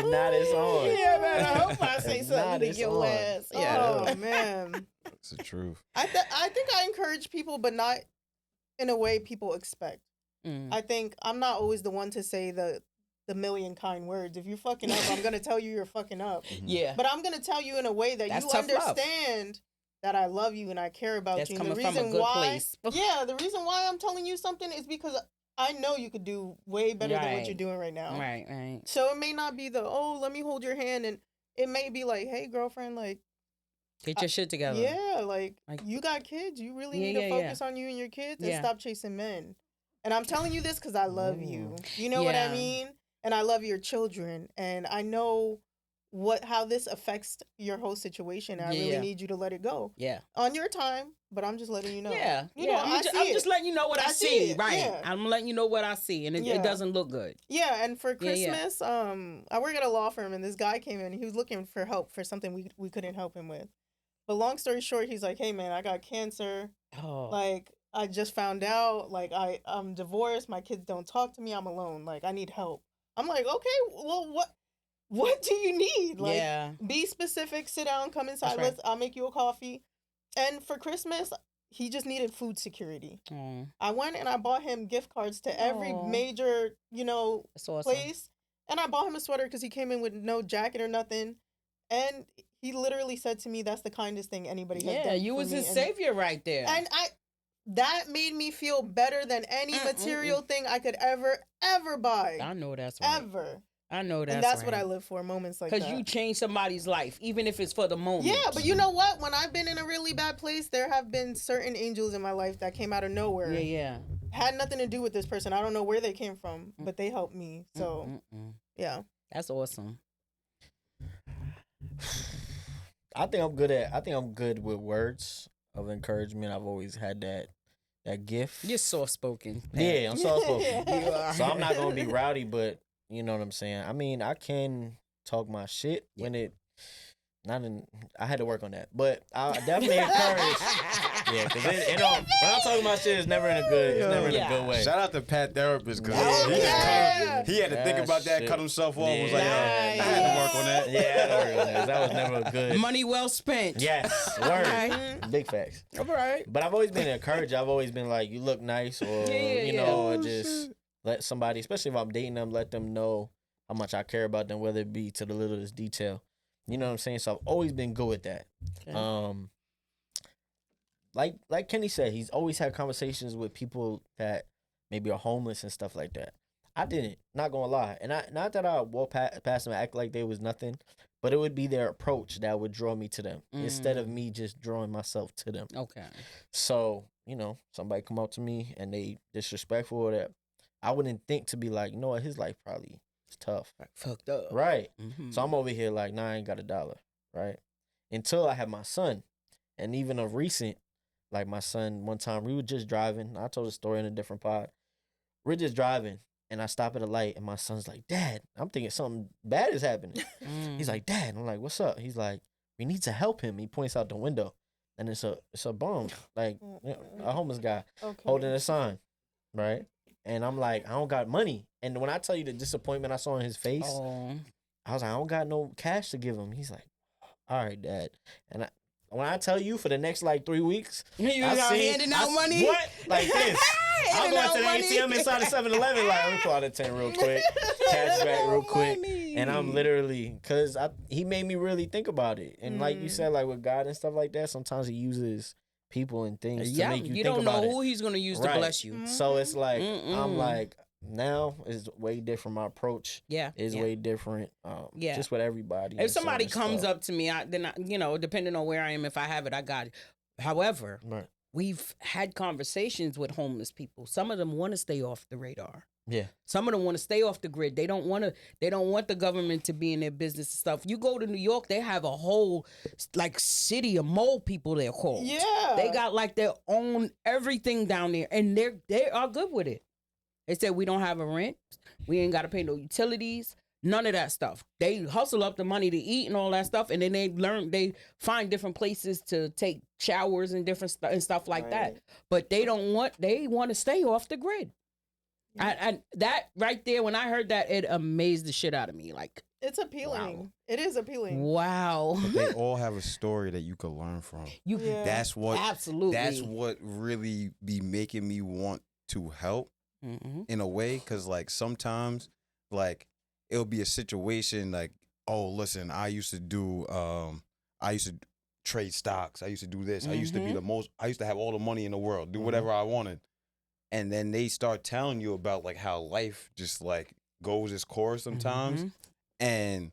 A: not, it's on.
C: Yeah, man. I hope I say
A: If
C: something
A: not,
C: to
A: it's
C: your
A: on.
C: ass.
D: Oh
C: Yeah.
D: man.
B: It's the truth.
D: I think I encourage people, but not in a way people expect.
C: Mm.
D: I think I'm not always the one to say the million kind words. If you're fucking up, I'm gonna tell you you're fucking up.
C: Yeah.
D: But I'm gonna tell you in a way that
C: That's
D: you
C: tough love.
D: understand that I love you and I care about
C: That's
D: you. And
C: coming
D: the
C: from a
D: reason
C: good
D: why,
C: place.
D: yeah, the reason why I'm telling you something is because I know you could do way better than what
C: Right.
D: you're doing right now.
C: Right, right.
D: So it may not be let me hold your hand, and it may be like, hey, girlfriend, like,
C: Get your shit together.
D: Yeah, like
C: Like-
D: you got kids. You really
C: Yeah,
D: need to
C: yeah,
D: focus on you and your kids and
C: Yeah.
D: stop chasing men. And I'm telling you this because I love you. You know what
C: Yeah.
D: I mean? And I love your children. And I know how this affects your whole situation. I really
C: Yeah.
D: need you to let it go
C: Yeah.
D: on your time. But I'm just letting you know.
C: Yeah.
D: You
C: yeah.
D: know,
C: I'm
D: see
C: just
D: it.
C: letting you know what I,
D: I see
C: see.
D: it,
C: Right.
D: yeah.
C: I'm letting you know what I see, and it
D: Yeah.
C: doesn't look good.
D: Yeah, and for
C: Yeah, yeah.
D: Christmas, I work at a law firm, and this guy came in. He was looking for help for something we couldn't help him with. But long story short, he's like, "Hey man, I got cancer.
C: Oh.
D: Like I just found out. Like I'm divorced. My kids don't talk to me. I'm alone. Like I need help." I'm like, "Okay, well what do you need? Like
C: yeah.
D: be specific. Sit down. Come inside.
C: That's right.
D: I'll make you a coffee." And for Christmas, he just needed food security.
C: Oh,
D: I went and I bought him gift cards to every
C: Aw.
D: major,
C: that's awesome.
D: place. And I bought him a sweater because he came in with no jacket or nothing. And he literally said to me, "That's the kindest thing anybody has done."
C: Yeah, you
D: for
C: was
D: me."
C: his
D: And-
C: savior right there.
D: And that made me feel better than any material thing I could ever buy.
C: I know that's right.
D: Ever.
C: I know that's
D: And that's
C: right.
D: what I live for, moments like that.
C: Because you change somebody's life, even if it's for the moment.
D: Yeah, but you know what? When I've been in a really bad place, there have been certain angels in my life that came out of nowhere.
C: Yeah, yeah.
D: Had nothing to do with this person. I don't know where they came from, but they helped me. So,
C: Mm-mm.
D: yeah.
C: That's awesome.
A: I think I'm good with words of encouragement. I've always had that gift.
C: You're soft spoken.
A: Yeah, I'm soft spoken.
C: You are.
A: So I'm not gonna be rowdy, but you know what I'm saying. I mean, I can talk my shit when it. I had to work on that, but I definitely encourage. Yeah, because when I'm talking about shit, it's never in a good way.
B: Shout out to Pat Therapist because
D: Oh, yeah.
B: he had to think
A: That
B: about that,
A: shit.
B: cut himself off. Was like,
A: Yeah.
B: I had to work on that.
A: Yeah, I had to work on that. That was never a good.
C: Money well spent.
A: Yes, word.
C: Okay.
A: Big facts.
C: All right.
A: But I've always been encouraged. I've always been like, you look nice, or
C: Yeah,
A: you
C: yeah.
A: know,
B: Oh,
A: or just let somebody, especially if I'm dating them, let them know how much I care about them, whether it be to the littlest detail. You know what I'm saying? So I've always been good with that.
C: Okay.
A: Like Kenny said, he's always had conversations with people that maybe are homeless and stuff like that. I didn't, not gonna lie, and not that I walk past them and act like they was nothing, but it would be their approach that would draw me to them instead of me just drawing myself to them.
C: Okay.
A: So, you know, somebody come up to me and they disrespectful or that, I wouldn't think to be like, you know what, his life probably is tough.
C: Fucked up.
A: Right.
C: Mhm.
A: So I'm over here like, nah, I ain't got $1. Right. Until I had my son. And even of recent, like my son, one time we were just driving. I told a story in a different pod. We're just driving and I stop at a light and my son's like, Dad, I'm thinking something bad is happening.
C: Mm.
A: He's like, Dad. I'm like, what's up? He's like, we need to help him. He points out the window. And it's a bum, like a homeless guy
D: Okay.
A: holding a sign, right? And I'm like, I don't got money. And when I tell you the disappointment I saw in his face,
C: Oh.
A: I was like, I don't got no cash to give him. He's like, all right, Dad. And when I tell you for the next like 3 weeks,
C: You handing out money?
A: What? Like this. I'm
C: Handing
A: going
C: out
A: to the
C: money?
A: ATM inside the 7-Eleven. Like, let me pull out a 10 real quick, cash back real quick.
C: Money.
A: And I'm literally, because he made me really think about it. And like you
D: Mm.
A: said, like with God and stuff like that, sometimes he uses people and things to
C: Yeah,
A: make you
C: you
A: think
C: don't know
A: about it.
C: who he's gonna use
A: Right.
C: to bless you.
D: Mm.
A: So it's like,
C: Mm-mm.
A: I'm like, now is way different. My approach
C: Yeah,
A: is
C: yeah.
A: way different.
C: Yeah.
A: Just with everybody.
C: If
A: and
C: somebody
A: certain
C: comes
A: stuff.
C: up to me, then depending on where I am, if I have it, I got it. However,
A: Right.
C: we've had conversations with homeless people. Some of them want to stay off the radar.
A: Yeah.
C: Some of them want to stay off the grid. They don't want the government to be in their business and stuff. You go to New York, they have a whole like city of mole people they're called.
D: Yeah.
C: They got like their own everything down there, and they are good with it. They said we don't have a rent, we ain't got to pay no utilities, none of that stuff. They hustle up the money to eat and all that stuff, and then they find different places to take showers and different and stuff like that.
D: Right.
C: But they want to stay off the grid. And that right there, when I heard that, it amazed the shit out of me. Like,
D: It's appealing.
C: Wow.
D: It is appealing.
C: wow,
B: But they all have a story that you could learn from.
C: you
D: Yeah.
B: That's what.
C: absolutely.
B: That's what really be making me want to help
C: Mm-hmm.
B: in a way, because like sometimes, like it'll be a situation like, oh, listen, I used to trade stocks. I used to do this. I used to be I used to have all the money in the world, do whatever I wanted. And then they start telling you about like how life just like goes its course sometimes. And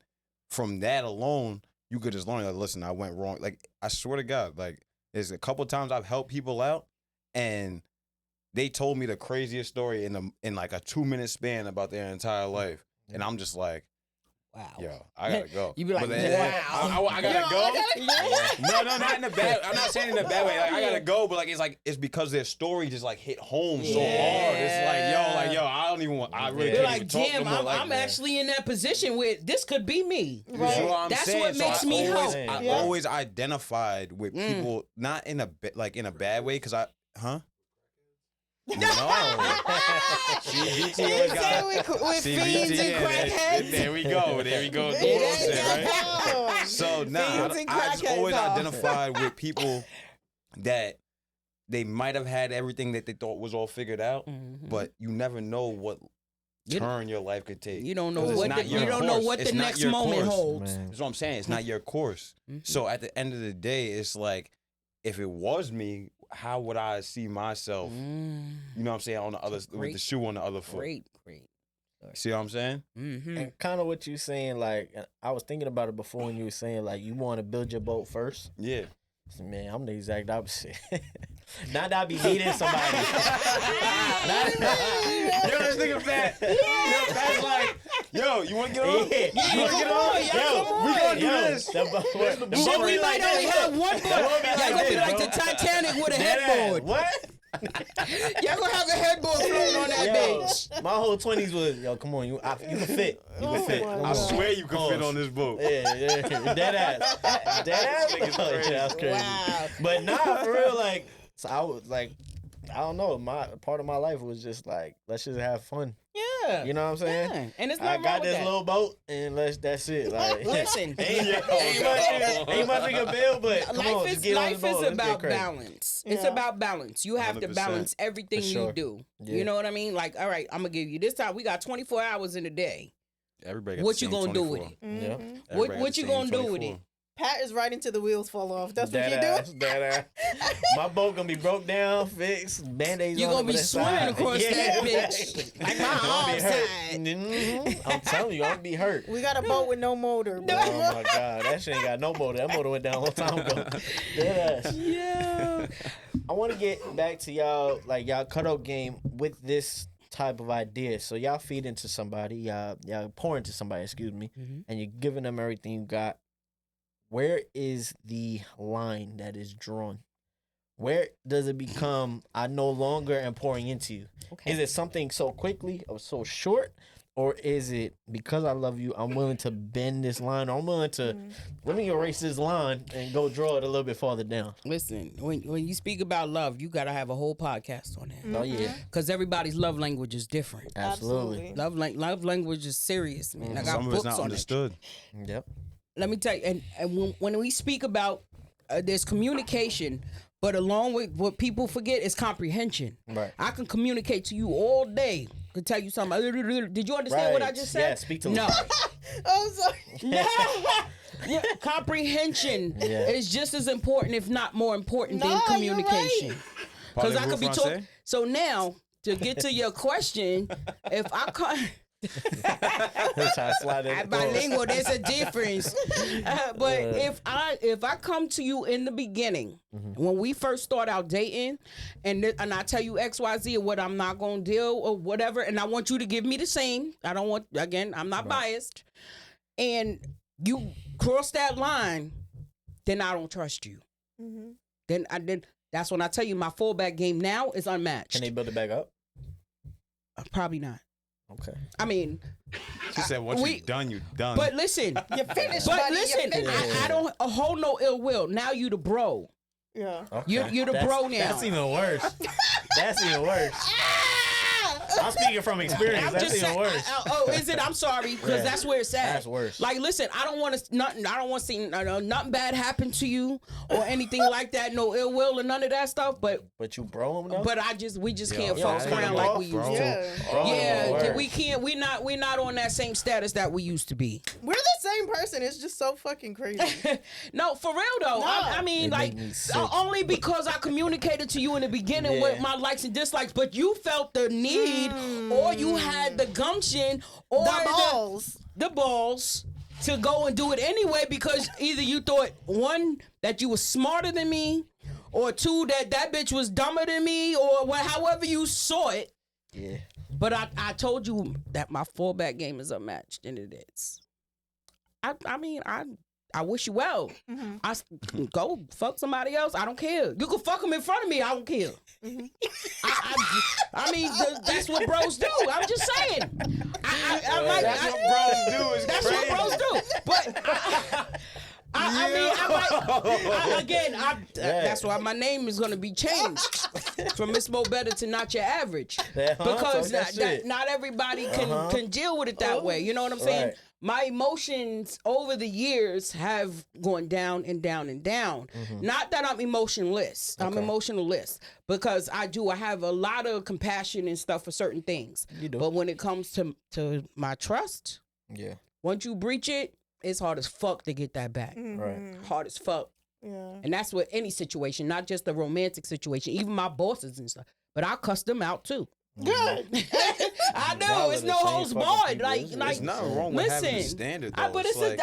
B: from that alone, you could just learn, like, listen, I went wrong. Like, I swear to God, like, there's a couple times I've helped people out, and they told me the craziest story in like a 2-minute span about their entire life. And I'm just like,
C: Wow.
B: yo, I gotta go.
C: You be like,
B: But then,
C: wow.
B: I gotta go. No, not in a bad. I'm not saying in a bad way. Like, I gotta go, but it's because their story just like hit home so hard. It's like, yo, I don't even want. I really
C: You're
B: can't
C: like,
B: even talk
C: damn,
B: no more. Like,
C: I'm actually in that position where this could be me.
B: You know what I'm
C: That's
B: saying?
C: what makes
B: So
C: me
B: always,
C: hope.
B: I always identified with people, not in a in a bad way, because No. CBT always got
C: with fiends and crackheads.
B: There we go. Right? So now
C: Fiends and
B: I just
C: crackheads,
B: always
C: huh?
B: identified with people that they might have had everything that they thought was all figured out, but you never know what turn your life could take.
C: You don't know
B: 'Cause
C: what
B: it's not your
C: you don't know
B: course.
C: what
B: It's
C: the
B: not
C: next
B: your
C: moment
B: course.
C: holds.
B: That's what I'm saying. It's not your course. So at the end of the day, it's like, if it was me, how would I see myself? You know what I'm saying? On the other, with the shoe on the other foot.
C: Great.
B: See what I'm saying?
A: And kind of what you saying, like, I was thinking about it before when you were saying, like, you want to build your boat first.
B: Yeah.
A: Man, I'm the exact opposite. Not that I be beating somebody.
B: Yo, this nigga fat. Yo, Fat's like, yo, you want to get on?
A: Yeah.
B: You want to get on? Yo, we gonna do this.
C: So we might only have one boat. Y'all gonna be like the Titanic with a headboard.
A: What?
C: Y'all gonna have a headboard floating on that bitch.
A: My whole 20s was, yo, come on, you can fit. You can fit.
D: my
A: Come
B: I
A: on.
B: swear you can fit on this boat.
A: Yeah. Dead ass.
B: Nigga's
A: Oh,
B: crazy.
A: yeah, that's crazy.
C: Wow.
A: But nah, for real, like, so I was like, I don't know. My part of my life was just like, let's just have fun.
C: Yeah.
A: You know what I'm saying?
C: Yeah. And it's
A: I
C: not
A: got
C: wrong with
A: this
C: that.
A: little boat, and that's it. Like,
C: Listen.
A: ain't much of a bill, but come on,
C: Life
A: just
C: is
A: get on the boat. Let's get
C: about
A: crazy.
C: balance. It's
D: Yeah.
C: about balance. You have to
B: 100%.
C: balance everything
A: For sure.
C: you do.
A: Yeah.
C: You know what I mean? Like, all right, I'm gonna give you this time. We got 24 hours in a day.
B: Everybody got
C: What
B: the
C: you
B: same
C: gonna do
B: 24.
C: with it?
A: Yeah.
B: Everybody
C: What
B: got
C: you
B: the same
C: gonna do with
B: 24.
C: it?
D: Pat is right until the wheels fall off. That's what you do.
A: Dead ass. My boat gonna be broke down, fixed, band-aids
C: You
A: on
C: gonna
A: it,
C: be
A: but it's
C: swimming
A: fine.
C: across that bitch. Like my
A: I'll be
C: arms
A: hurt.
C: tied.
A: I'm telling you, I'll be hurt.
D: We got a boat with no motor. Bro.
A: Oh my god, that shit ain't got no motor. That motor went down a long time ago. Dead ass.
C: Yeah.
A: I want to get back to y'all, like y'all cutout game with this type of idea. So y'all feed into somebody, y'all pour into somebody, excuse me, and you're giving them everything you got. Where is the line that is drawn? Where does it become, I no longer am pouring into you?
C: Okay.
A: Is it something so quickly or so short? Or is it, because I love you, I'm willing to bend this line, or I'm willing to, let me erase this line and go draw it a little bit farther down?
C: Listen, when you speak about love, you gotta have a whole podcast on that.
A: Oh, yeah.
C: Because everybody's love language is different.
A: Absolutely.
C: Love language is serious, man. I got
B: Some of it's
C: books
B: not
C: on it.
B: understood.
A: Yep.
C: Let me tell you, and when we speak about there's communication, but along with what people forget is comprehension.
A: Right.
C: I can communicate to you all day. Could tell you something. Did you understand what I just said?
A: Yeah, speak to
C: No.
D: I'm sorry.
C: Yeah, comprehension
A: Yeah.
C: is just as important, if not more important, than
D: No, you're
C: communication.
D: right.
C: Because I
B: Parlez-vous
C: could be
B: français?
C: talking. So now, to get to your question, if I come.
A: That's how I slide it.
C: I'm bilingual. There's a difference. But if I come to you in the beginning, when we first start out dating, and I tell you X, Y, Z, or what I'm not gonna deal or whatever, and I want you to give me the same. I don't want, again, I'm not biased, and you cross that line, then I don't trust you. Then that's when I tell you my fallback game now is unmatched.
A: Can they build it back up?
C: Probably not.
A: Okay.
C: I mean,
B: She said, once you're done, you're done.
C: but listen,
D: You finished,
C: but
D: buddy.
C: listen,
D: You finished.
C: I don't hold no ill will. Now you the bro.
D: Yeah.
C: You're the bro now.
A: That's even worse. That's even worse. I'm speaking from experience.
C: I'm
A: That's
C: just
A: even
C: saying.
A: worse.
C: Oh, is it? I'm sorry, because
A: Yeah.
C: that's where it's at.
A: That's worse.
C: Like, listen, I don't want to nothing. I don't want to see nothing bad happen to you or anything like that. No ill will or none of that stuff. But
A: But you bro him though?
C: we just can't
A: yo,
C: fuck
A: I ain't
C: around
A: gonna
C: like we used
A: bro.
C: to.
D: Yeah.
A: Bro,
C: Yeah,
A: word.
C: we can't. We're not on that same status that we used to be.
D: We're the same person. It's just so fucking crazy.
C: No, for real though.
D: No.
C: I mean,
A: It
C: like,
A: make me sick.
C: only because I communicated to you in the beginning
A: Yeah.
C: with my likes and dislikes, but you felt the need, or you had the gumption, or
D: The balls.
C: the balls to go and do it anyway because either you thought, one, that you were smarter than me, or two, that bitch was dumber than me, or however you saw it.
A: Yeah.
C: But I told you that my fallback game is unmatched, and it is. I mean, I wish you well.
D: Mm-hmm.
C: Go fuck somebody else. I don't care. You can fuck them in front of me. I don't care.
D: Mm-hmm.
C: I mean, that's what bros do. I'm just saying.
B: That's what bros do. Is
C: That's
B: crazy.
C: what bros do. But that's why my name is gonna be changed from Miss Mo Better to Not Your Average, because not everybody can deal with it that way. You know what I'm saying?
A: Right.
C: My emotions over the years have gone down and down and down. Not that I'm emotionless. I'm emotionalist because I have a lot of compassion and stuff for certain things.
A: You do.
C: But when it comes to my trust,
A: Yeah.
C: once you breach it, it's hard as fuck to get that back.
A: Right.
C: Hard as fuck.
D: Yeah.
C: And that's with any situation, not just the romantic situation, even my bosses and stuff. But I cuss them out too.
D: Good.
C: I know
A: Y'all are
C: it's
A: the
C: no
A: same
C: holds
A: fucking
C: barred.
A: people,
C: Like,
A: isn't it?
C: like,
B: It's not wrong with having a
C: listen,
B: standard, though.
C: but
B: It's like,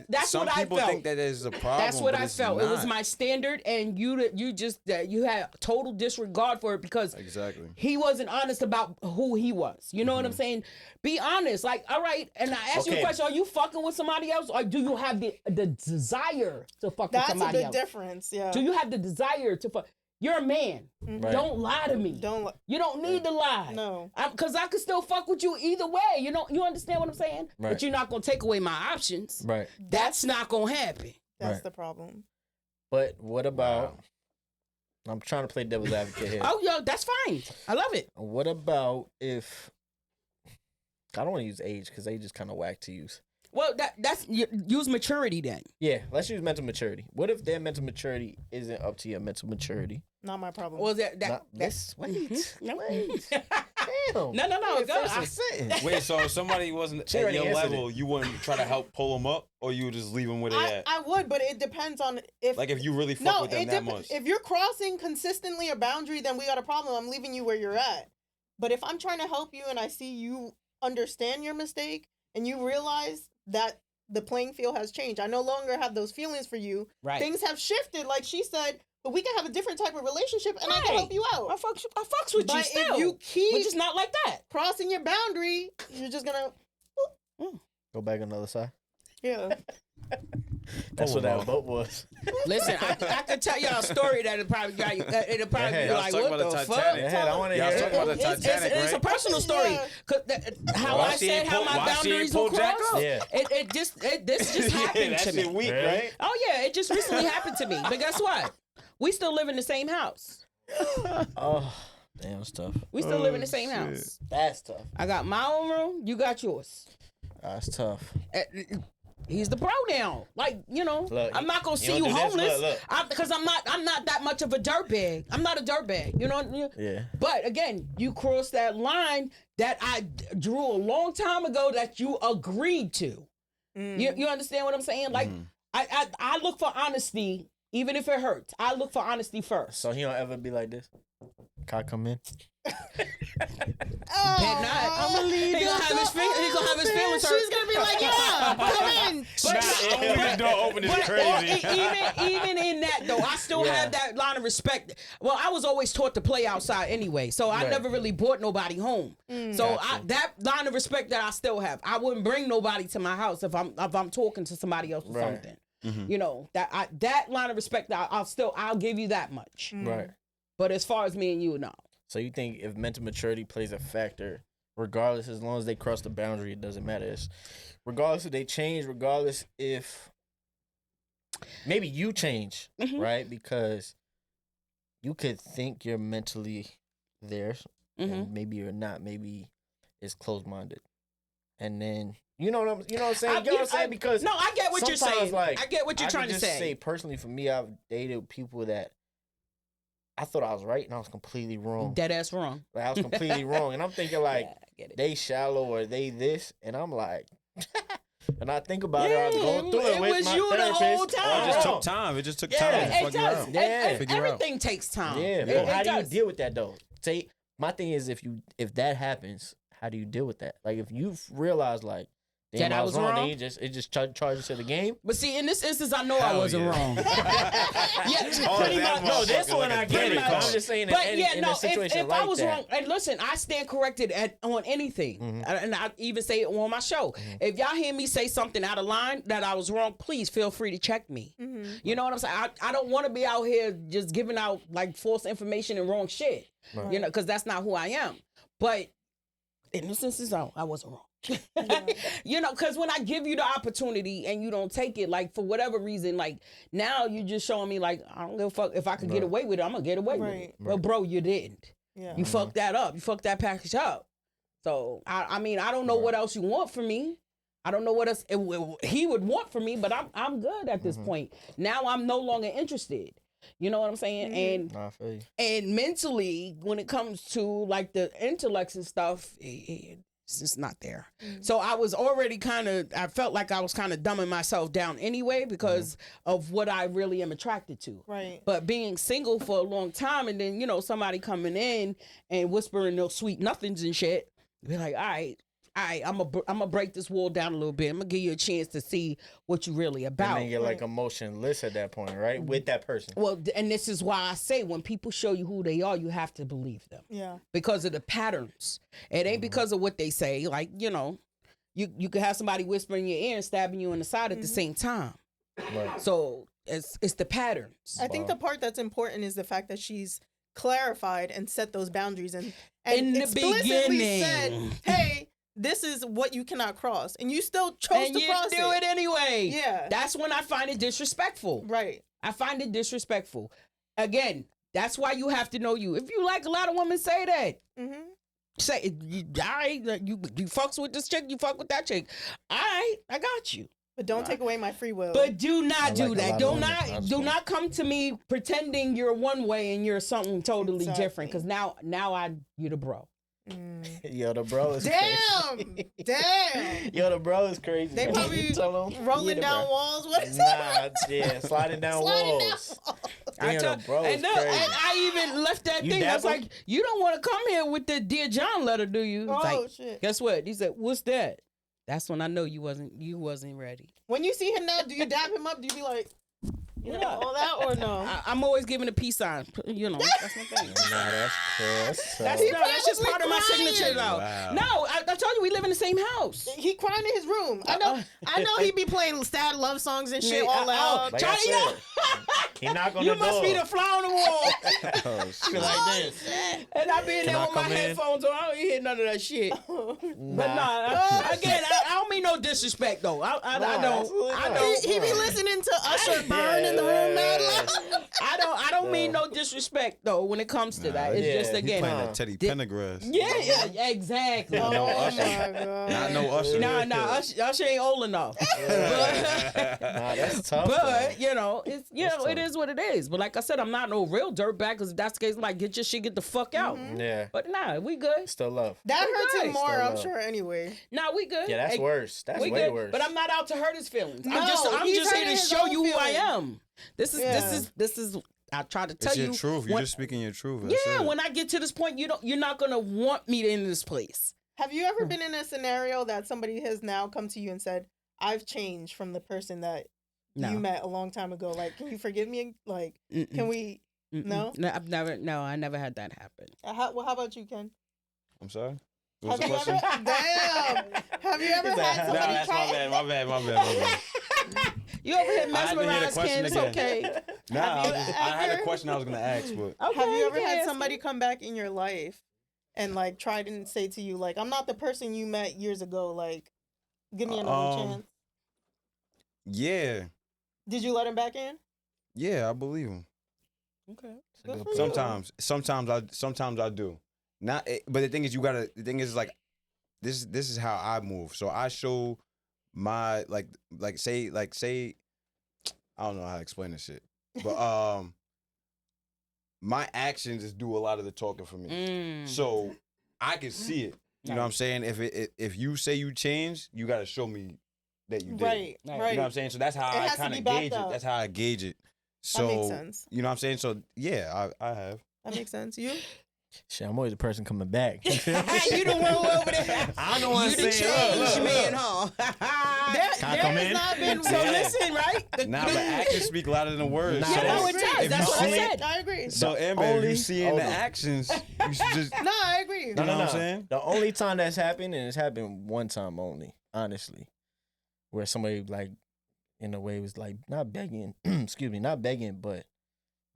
C: that's
B: some
C: what I
B: people
C: felt.
B: think that is a problem.
C: That's what
B: but
C: I
B: it's
C: felt. It was
B: not.
C: my standard, and you had total disregard for it because
B: Exactly.
C: he wasn't honest about who he was. You know what I'm saying? Be honest. Like, all right, and I ask you a
A: Okay.
C: question: are you fucking with somebody else, or do you have the desire to fuck
D: That's
C: with
D: a
C: somebody
D: big
C: else?
D: difference. Yeah.
C: Do you have the desire to fuck? You're a man.
A: Right.
C: Don't lie to me.
D: Don't.
C: You don't need to lie.
D: No.
C: Because I could still fuck with you either way. You know, you understand what I'm saying?
A: Right.
C: But you're not gonna take away my options.
A: Right.
C: That's not gonna happen.
D: That's
A: Right.
D: the problem.
A: But what about? I'm trying to play devil's advocate here.
C: Oh, yo, that's fine. I love it.
A: What about if? I don't want to use age because age is kind of whack to use.
C: Well, use maturity then.
A: Yeah, let's use mental maturity. What if their mental maturity isn't up to your mental maturity?
D: Not my problem.
C: Was that
A: Not this. Wait.
C: No.
A: Wait. Damn.
C: No.
A: Wait,
C: Go.
A: finish the sentence.
B: Wait, so if somebody wasn't
A: She
B: at
A: already
B: your
A: answered
B: level, you wouldn't try to help pull them up, or you would just leave them where they at?
D: I would, but it depends on if.
B: Like if you really fuck with them that much.
D: If you're crossing consistently a boundary, then we got a problem. I'm leaving you where you're at. But if I'm trying to help you and I see you understand your mistake and you realize that the playing field has changed, I no longer have those feelings for you.
C: Right.
D: Things have shifted, like she said. But we can have a different type of relationship, and I can
C: Right.
D: help you out.
C: I fucks with
D: But
C: you still.
D: if you keep
C: but just not like that.
D: crossing your boundary, you're just gonna.
A: Go back on the other side.
D: Yeah.
A: That's
B: Pull
A: what that
B: them
A: boat was.
C: Listen, I could tell y'all a story that'll probably got you. It'll probably
A: Yeah,
C: be
B: y'all
C: like,
B: talking
C: what
B: about
C: the
B: the
C: fuck?
B: Titanic.
A: Go ahead, I want to
B: Y'all
A: hear
B: talking
A: it.
B: about the Titanic,
C: It's a
B: right?
C: personal story.
D: Yeah.
C: 'Cause how
B: Why
C: I
B: she
C: said
B: ain't
C: how
B: pull-
C: my
B: why she ain't
C: boundaries
B: pull
C: were
B: Jack
C: crossed.
B: up?
C: Yeah. This just happened
B: that
C: to
B: shit
C: me.
B: weak,
A: Really?
B: right?
C: Oh yeah, it just recently happened to me. But guess what? We still live in the same house.
A: Oh, damn, it's tough.
C: We still live in the same
B: shit.
C: house.
A: That's tough.
C: I got my own room. You got yours.
A: That's tough.
C: He's the pro now. Like, you know,
A: Look,
C: I'm not gonna
A: you
C: see
A: don't
C: you
A: do this,
C: homeless.
A: look.
C: Because I'm not that much of a dirtbag. I'm not a dirtbag. You know.
A: Yeah.
C: But again, you crossed that line that I drew a long time ago that you agreed to. You understand what I'm saying? Like, I look for honesty, even if it hurts. I look for honesty first.
A: So he don't ever be like this. Can I come in?
C: Bet not.
D: I'ma leave
C: He gonna have his feelings hurt.
D: She's gonna be like, yeah, come in.
B: The door open is crazy.
C: Even in that though, I still
A: Yeah.
C: have that line of respect. Well, I was always taught to play outside anyway, so I
A: Right.
C: never really brought nobody home. So
A: Gotcha.
C: that line of respect that I still have. I wouldn't bring nobody to my house if I'm talking to somebody else or
A: Right.
C: something. You know that line of respect. I'll give you that much.
A: Right.
C: But as far as me and you, no.
A: So you think if mental maturity plays a factor, regardless, as long as they cross the boundary, it doesn't matter. Regardless if they change, regardless if maybe you change,
C: Mhm.
A: right? Because you could think you're mentally there, and maybe you're not. Maybe it's closed minded, and then you know what I'm saying. You know what I'm saying? Because
C: no, I get what you're
A: sometimes,
C: saying.
A: like,
C: I get what you're
A: I
C: trying
A: could
C: to
A: just
C: say.
A: personally, for me, I've dated people that I thought I was right and I was completely wrong.
C: Dead ass wrong.
A: Like, I was completely wrong, and I'm thinking like
C: Yeah, I get it.
A: they shallow or they this, and I'm like, and I think about it. I was going through it
C: it
A: with
C: was
A: my
C: you the
A: therapist.
C: whole
A: Oh,
C: time.
B: It just
A: wrong.
B: took time. It just took
A: Yeah.
B: time to
C: It
B: fuck you
C: does.
B: out.
A: Yeah.
B: Figure out.
C: Everything takes time.
A: Yeah,
C: It-
A: but
C: it
A: how do you
C: does.
A: deal with that though? Say my thing is if that happens, how do you deal with that? Like if you've realized like, Damn,
C: That I was
A: Then
C: wrong?
A: you just charges to the game.
C: But see, in this instance, I know I
B: Hell
C: wasn't
B: yeah.
C: wrong. Yeah,
B: Oh,
C: pretty
B: that
C: much.
A: No, this
B: motherfucker
A: one I
B: like
A: get
B: pretty
A: it. But
B: much.
A: I'm just saying,
C: But yeah,
A: in
C: no,
A: a situation
C: if
A: like
C: I was
A: that,
C: wrong, and listen, I stand corrected on anything, and I even say it on my show. If y'all hear me say something out of line that I was wrong, please feel free to check me. You know what I'm saying? I don't want to be out here just giving out like false information and wrong shit.
A: Right.
C: You know, because that's not who I am. But in this instance, I wasn't wrong. You know, because when I give you the opportunity and you don't take it, like for whatever reason, like now you just showing me like I don't give a fuck if I could get
A: Right.
C: away with it, I'm gonna get away with
D: Right.
C: it. But bro, you didn't.
D: Yeah.
C: You fucked that up. You fucked that package up. So I mean, I don't know what else you want from me. I don't know what else he would want from me, but I'm good at this point. Now I'm no longer interested. You know what I'm saying? And
A: Nah, I feel you.
C: and mentally, when it comes to like the intellects and stuff, it's just not there. So I was already I felt like I was kind of dumbing myself down anyway because of what I really am attracted to.
D: Right.
C: But being single for a long time and then, you know, somebody coming in and whispering those sweet nothings and shit, be like, all right, I'm gonna break this wall down a little bit. I'm gonna give you a chance to see what you really about.
A: And then you're like emotionless at that point, right? With that person.
C: Well, and this is why I say when people show you who they are, you have to believe them
D: Yeah.
C: because of the patterns. It ain't because of what they say. Like, you know, you could have somebody whispering in your ear and stabbing you in the side at the same time.
A: Right.
C: So it's the patterns.
D: I think the part that's important is the fact that she's clarified and set those boundaries and
C: In the
D: explicitly
C: beginning.
D: said, "Hey, this is what you cannot cross," and you still chose
C: And
D: to
C: you
D: cross
C: do it anyway.
D: Yeah.
C: That's when I find it disrespectful.
D: Right.
C: I find it disrespectful. Again, that's why you have to know you. If you like a lot of women say that.
D: Mm-hmm.
C: Say you fucks with this chick, you fuck with that chick. All right, I got you.
D: But don't take away my free will.
C: But do
A: I
C: not do
A: like a
C: that.
A: lot
C: Do
A: of women.
C: not
A: That's
C: do
A: fine.
C: not come to me pretending you're one way and you're something totally
D: Exactly.
C: different. Because now you the bro.
A: Yo, the bro is
D: Damn.
A: crazy.
D: Damn.
A: Yo, the bro is crazy.
D: They
A: man.
D: probably
A: You tell him,
D: rolling
A: the
D: down
A: bro.
D: walls. What is
A: Nah,
D: that?
A: yeah, sliding down
D: Sliding down
A: walls.
D: walls.
A: Damn, the bro is
C: and, look,
A: crazy.
C: and I even left that
A: You
C: thing. I was
A: dap him?
C: like, you don't want to come here with the Dear John letter, do you? It's
D: Oh
C: like,
D: shit.
C: guess what? He said, what's that? That's when I know you wasn't ready.
D: When you see him now, do you dap him up? Do you be like, you know, all that or no?
C: I'm always giving a peace sign. You know, that's my thing.
A: Nah, that's cool. That's
C: That's,
A: tough.
C: no, that's just part of my
D: crying.
C: signature, though.
B: Wow.
C: No, I told you we live in the same house.
D: He crying in his room. I know he be playing sad love songs and shit all loud.
A: Like I
C: Charlie,
A: said, he knock on
C: you
A: the door.
C: must be the fly on the wall.
B: Oh,
A: Be
B: shit.
A: like this.
C: And I be in
A: Can
C: there
A: I
C: with my
A: come in?
C: headphones on. I don't hear none of that shit. But again, I don't mean no disrespect though. I
A: absolutely not.
C: don't.
D: He be listening to Usher burn in the room, man.
C: I don't mean no disrespect though when it comes to that. It's
A: yeah,
C: just
A: he
C: again.
B: Playing that Teddy Pendergrass.
C: Yeah, exactly.
D: Oh
B: No
D: my
B: Usher.
D: god.
B: Not no Usher.
C: Nah, Usher ain't old enough. But,
A: Nah, that's tough.
C: but you know, it's
A: That's
C: it
A: tough.
C: is what it is. But like I said, I'm not no real dirtbag because if that's the case, like get your shit, get the fuck out.
A: though. Yeah,
C: But nah, we good.
A: still love.
D: That hurts him
C: Nice.
D: more,
A: Still
D: I'm
A: love.
D: sure. Anyway,
C: Nah, we good.
A: Yeah, that's
C: Hey,
A: worse. That's
C: we
A: way
C: good.
A: worse.
C: But I'm not out to hurt his feelings.
D: No,
C: I'm
D: he's
C: just here
D: hurting
C: to
D: his
C: show
D: own
C: you who I
D: feelings.
C: am. This is. I try to tell
B: It's
C: you.
B: your truth. You're
C: when-
B: just speaking your truth. That's
C: Yeah,
B: it.
C: when I get to this point, you're not gonna want me to end this place.
D: have you ever been in a scenario that somebody has now come to you and said, "I've changed from the person that
C: No.
D: you met a long time ago"? Like, can you forgive me? Like,
C: Mm-mm.
D: can we?
C: Mm-mm.
D: No?
C: I've never. No, I never had that happen.
D: How about you, Ken?
B: I'm sorry. What was
D: Have
B: the
D: you
B: question?
D: ever? Damn. Have you ever
A: He's like,
D: had
A: "No,
B: No,
D: somebody
B: that's
D: try?
B: my bad.
C: You over here
B: I had to hear the
C: mesmerized,
B: question
C: Ken? It's
B: again.
C: okay.
B: Nah, I had a
D: ever-
B: question I was gonna ask, but
C: Okay,
D: Have you ever
C: can
D: had
C: ask
D: somebody
C: me.
D: come back in your life and like tried and say to you, like, "I'm not the person you met years ago. Like, give me another chance."
B: yeah,
D: Did you let him back in?
B: yeah, I believe him.
C: Okay.
D: Good for you.
B: Sometimes I do. Not, but the thing is, the thing is, like, this is how I move. So I show my like say, I don't know how to explain this shit, but my actions just do a lot of the talking for me.
C: Mm.
B: So I can see it. You know what I'm saying? If you say you changed, you got to show me that you did.
D: Right,
C: Right.
D: right.
B: You know what I'm saying? So that's how
D: It
B: I
D: has to
B: kind
D: be
B: of
D: backed
B: gauge
D: up.
B: it. That's how I gauge it. So
D: That makes sense.
B: you know what I'm saying? So yeah, I have.
D: That makes sense. You?
A: Shit, I'm always the person coming back.
C: You the one who over there.
A: I know what I'm
C: You the
A: saying. Look,
C: change
A: look,
C: man,
A: look.
C: huh?
A: Can I
D: There
A: come
D: has
A: in?
D: not been.
C: So listen, right?
B: Nah, but actions speak louder than words.
A: Nah,
B: so,
C: Yeah, no,
D: I
C: it
D: agree.
C: does.
B: If
C: That's
B: you
C: what I
B: see-
C: said.
D: I agree.
B: so Amber, if
A: Only-
B: you see in
A: hold
B: the
A: on.
B: actions, you should just.
D: No, I agree.
B: You know what I'm saying?
A: The only time that's happened, and it's happened one time only, honestly, where somebody like, in a way, was like not begging, excuse me, not begging, but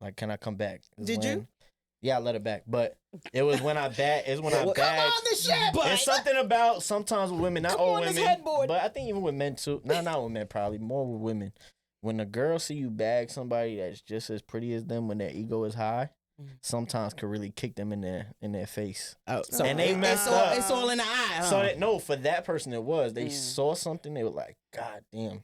A: like, can I come back? Is
D: Did you?
A: when- Yeah, I let her back, but it was when I bagged. It's when I
C: Come
A: bagged.
C: on, the shit.
A: It's something about sometimes with women, not
C: Come
A: all
C: on, this
A: women,
C: headboard.
A: but I think even with men too. Not with men, probably more with women. When a girl see you bag somebody that's just as pretty as them, when their ego is high, sometimes could really kick them in their face.
C: Oh, so
A: And they messed
C: it's all,
A: up.
C: It's all in the eye. Huh?
A: So that, no, for that person it was. They saw something. They were like, God damn.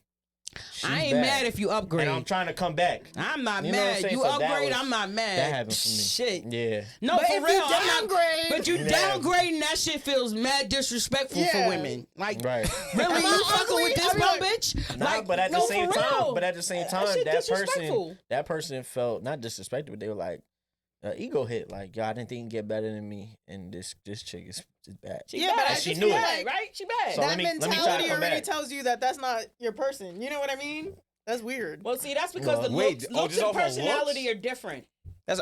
A: she's
C: I ain't
A: bad."
C: mad if you upgrade.
A: And I'm trying to come back.
C: I'm not
A: You know what I'm
C: mad.
A: saying?
C: You
A: So that
C: upgrade,
A: was-
C: I'm not mad.
A: That happened for me.
C: Shit.
A: Yeah.
C: No,
D: But
C: for
D: if
C: real.
D: you
C: I'm not.
D: downgrade,
C: But you
A: Yeah.
C: downgrading, that shit feels mad disrespectful for
D: Yeah.
C: women. Like,
A: Right.
C: really?
D: Am
C: You
D: I
C: fucking with
D: ugly?
C: this
D: I be
C: dumb
D: like,
C: bitch?
A: Nah,
C: Like,
A: but at the
C: no,
A: same
C: for
A: time,
C: real.
A: but at the same
C: That
A: time,
C: shit
A: that
C: disrespectful.
A: person felt not disrespected, but they were like, ego hit. Like, yo, I didn't think you can get better than me, and this chick is bad.
C: She
D: Yeah,
C: bad.
D: but I
A: she
D: just
A: knew
D: feel
A: it.
D: like
C: right? She bad.
A: So
D: that
A: let me try to
D: mentality
A: come
D: already
A: back.
D: tells you that that's not your person. You know what I mean? That's weird.
C: Well, see, that's because
A: Well,
C: the
B: wait,
C: looks
B: just
C: and
B: off of
C: personality
B: looks?
C: are different.
B: That's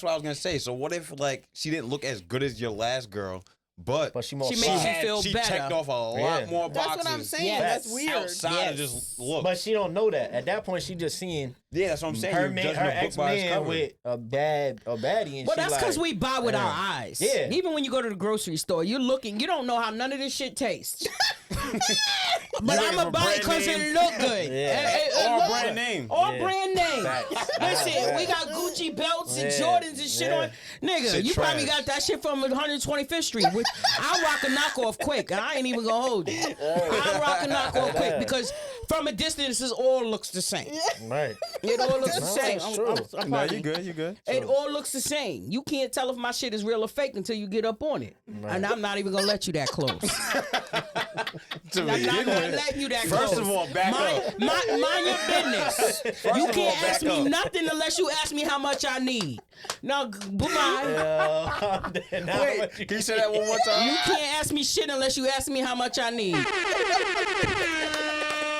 B: what I was gonna say. So what if like she didn't look as good as your last girl, but
A: But she more
C: She
A: fly.
C: made you feel
B: she
C: better.
B: checked off a lot
A: Yeah.
B: more
D: That's
B: boxes.
D: what I'm saying.
C: Yes.
D: That's weird.
B: Outside of
C: Yes.
B: just look.
A: But she don't know that. At that point, she just seeing
B: Yeah, that's what I'm saying.
A: her
B: You're
A: man,
B: judging
A: her
B: a book
A: ex
B: by its
A: man
B: cover.
A: with a baddie, and
C: Well,
A: she
C: that's because
A: like,
C: we buy with our
A: damn.
C: eyes.
A: Yeah.
C: Even when you go to the grocery store, you're looking. You don't know how none of this shit tastes. But
A: You
C: I'm
A: waiting
C: gonna
A: for
C: buy it
A: brand
C: because
A: name?
C: it look good.
A: Yeah.
B: Or
C: look
B: a brand
C: good.
B: name.
C: Or
A: Yeah.
C: brand name.
A: Facts.
C: Listen, we
A: Facts.
C: got Gucci belts and
A: Yeah.
C: Jordans and shit
A: Yeah.
C: on. Nigga,
B: Shit
C: you probably
B: trash.
C: got that shit from 125th Street. Which I rock a knockoff quick. I ain't even gonna hold you. I rock a knockoff quick because from a distance, it all looks the same.
A: Right.
C: It all looks the
A: No,
C: same.
A: that's true.
C: I'm
B: No,
C: pardon
B: you
C: me.
B: good. You good.
C: It all looks the same. You can't tell if my shit is real or fake until you get up on it. And I'm not even gonna let you that close.
B: To
C: I'm not
B: begin
C: gonna
B: with,
C: let you that
B: First
C: close.
B: of all, back up.
C: Mind your business. You
B: of
C: can't
B: all,
C: ask
B: back
C: me
B: up.
C: nothing unless you ask me how much I need. No, bye.
A: Now
B: Wait,
A: what you-
B: can you say that one more time?
C: You can't ask me shit unless you ask me how much I need.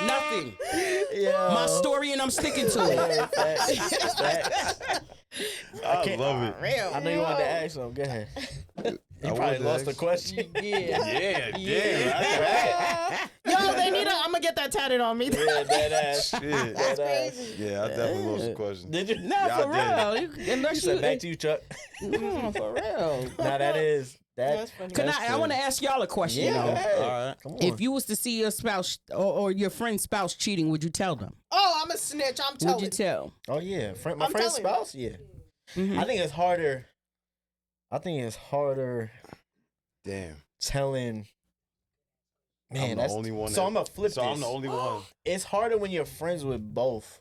C: Nothing.
A: Yo.
C: My story and I'm sticking to it.
A: Yeah, facts, facts.
B: I love it.
C: Real.
A: I know you wanted to ask something. Go ahead. You
B: I
A: probably
B: wanted to
A: lost the
B: ask-
A: question.
C: Yeah.
B: Yeah,
D: Yo, they need. I'm gonna get that tatted on me.
A: Yeah, that ass.
B: Shit.
A: That ass.
B: Yeah, I definitely lost the question.
A: Did you?
C: Nah,
B: Yeah, I
C: for real. You, unless
A: You said back to you, Chuck.
C: for real.
A: Nah, that is that.
D: That's funny.
C: Can
A: That's
C: I
A: true.
C: want to ask y'all a question.
A: Yeah.
C: though.
A: Hey,
B: All right.
A: Come on.
C: If you was to see your spouse or your friend's spouse cheating, would you tell them?
D: Oh, I'm a snitch. I'm
C: Would
D: telling.
C: you tell?
A: Oh yeah, my
D: I'm
A: friend's
D: telling you.
A: spouse. Yeah,
C: Mhm.
A: I think it's harder.
B: Damn.
A: Telling. Man,
B: I'm the
A: that's
B: only one.
A: So I'm gonna flip
B: So
A: this.
B: I'm the only one.
A: It's harder when you're friends with both,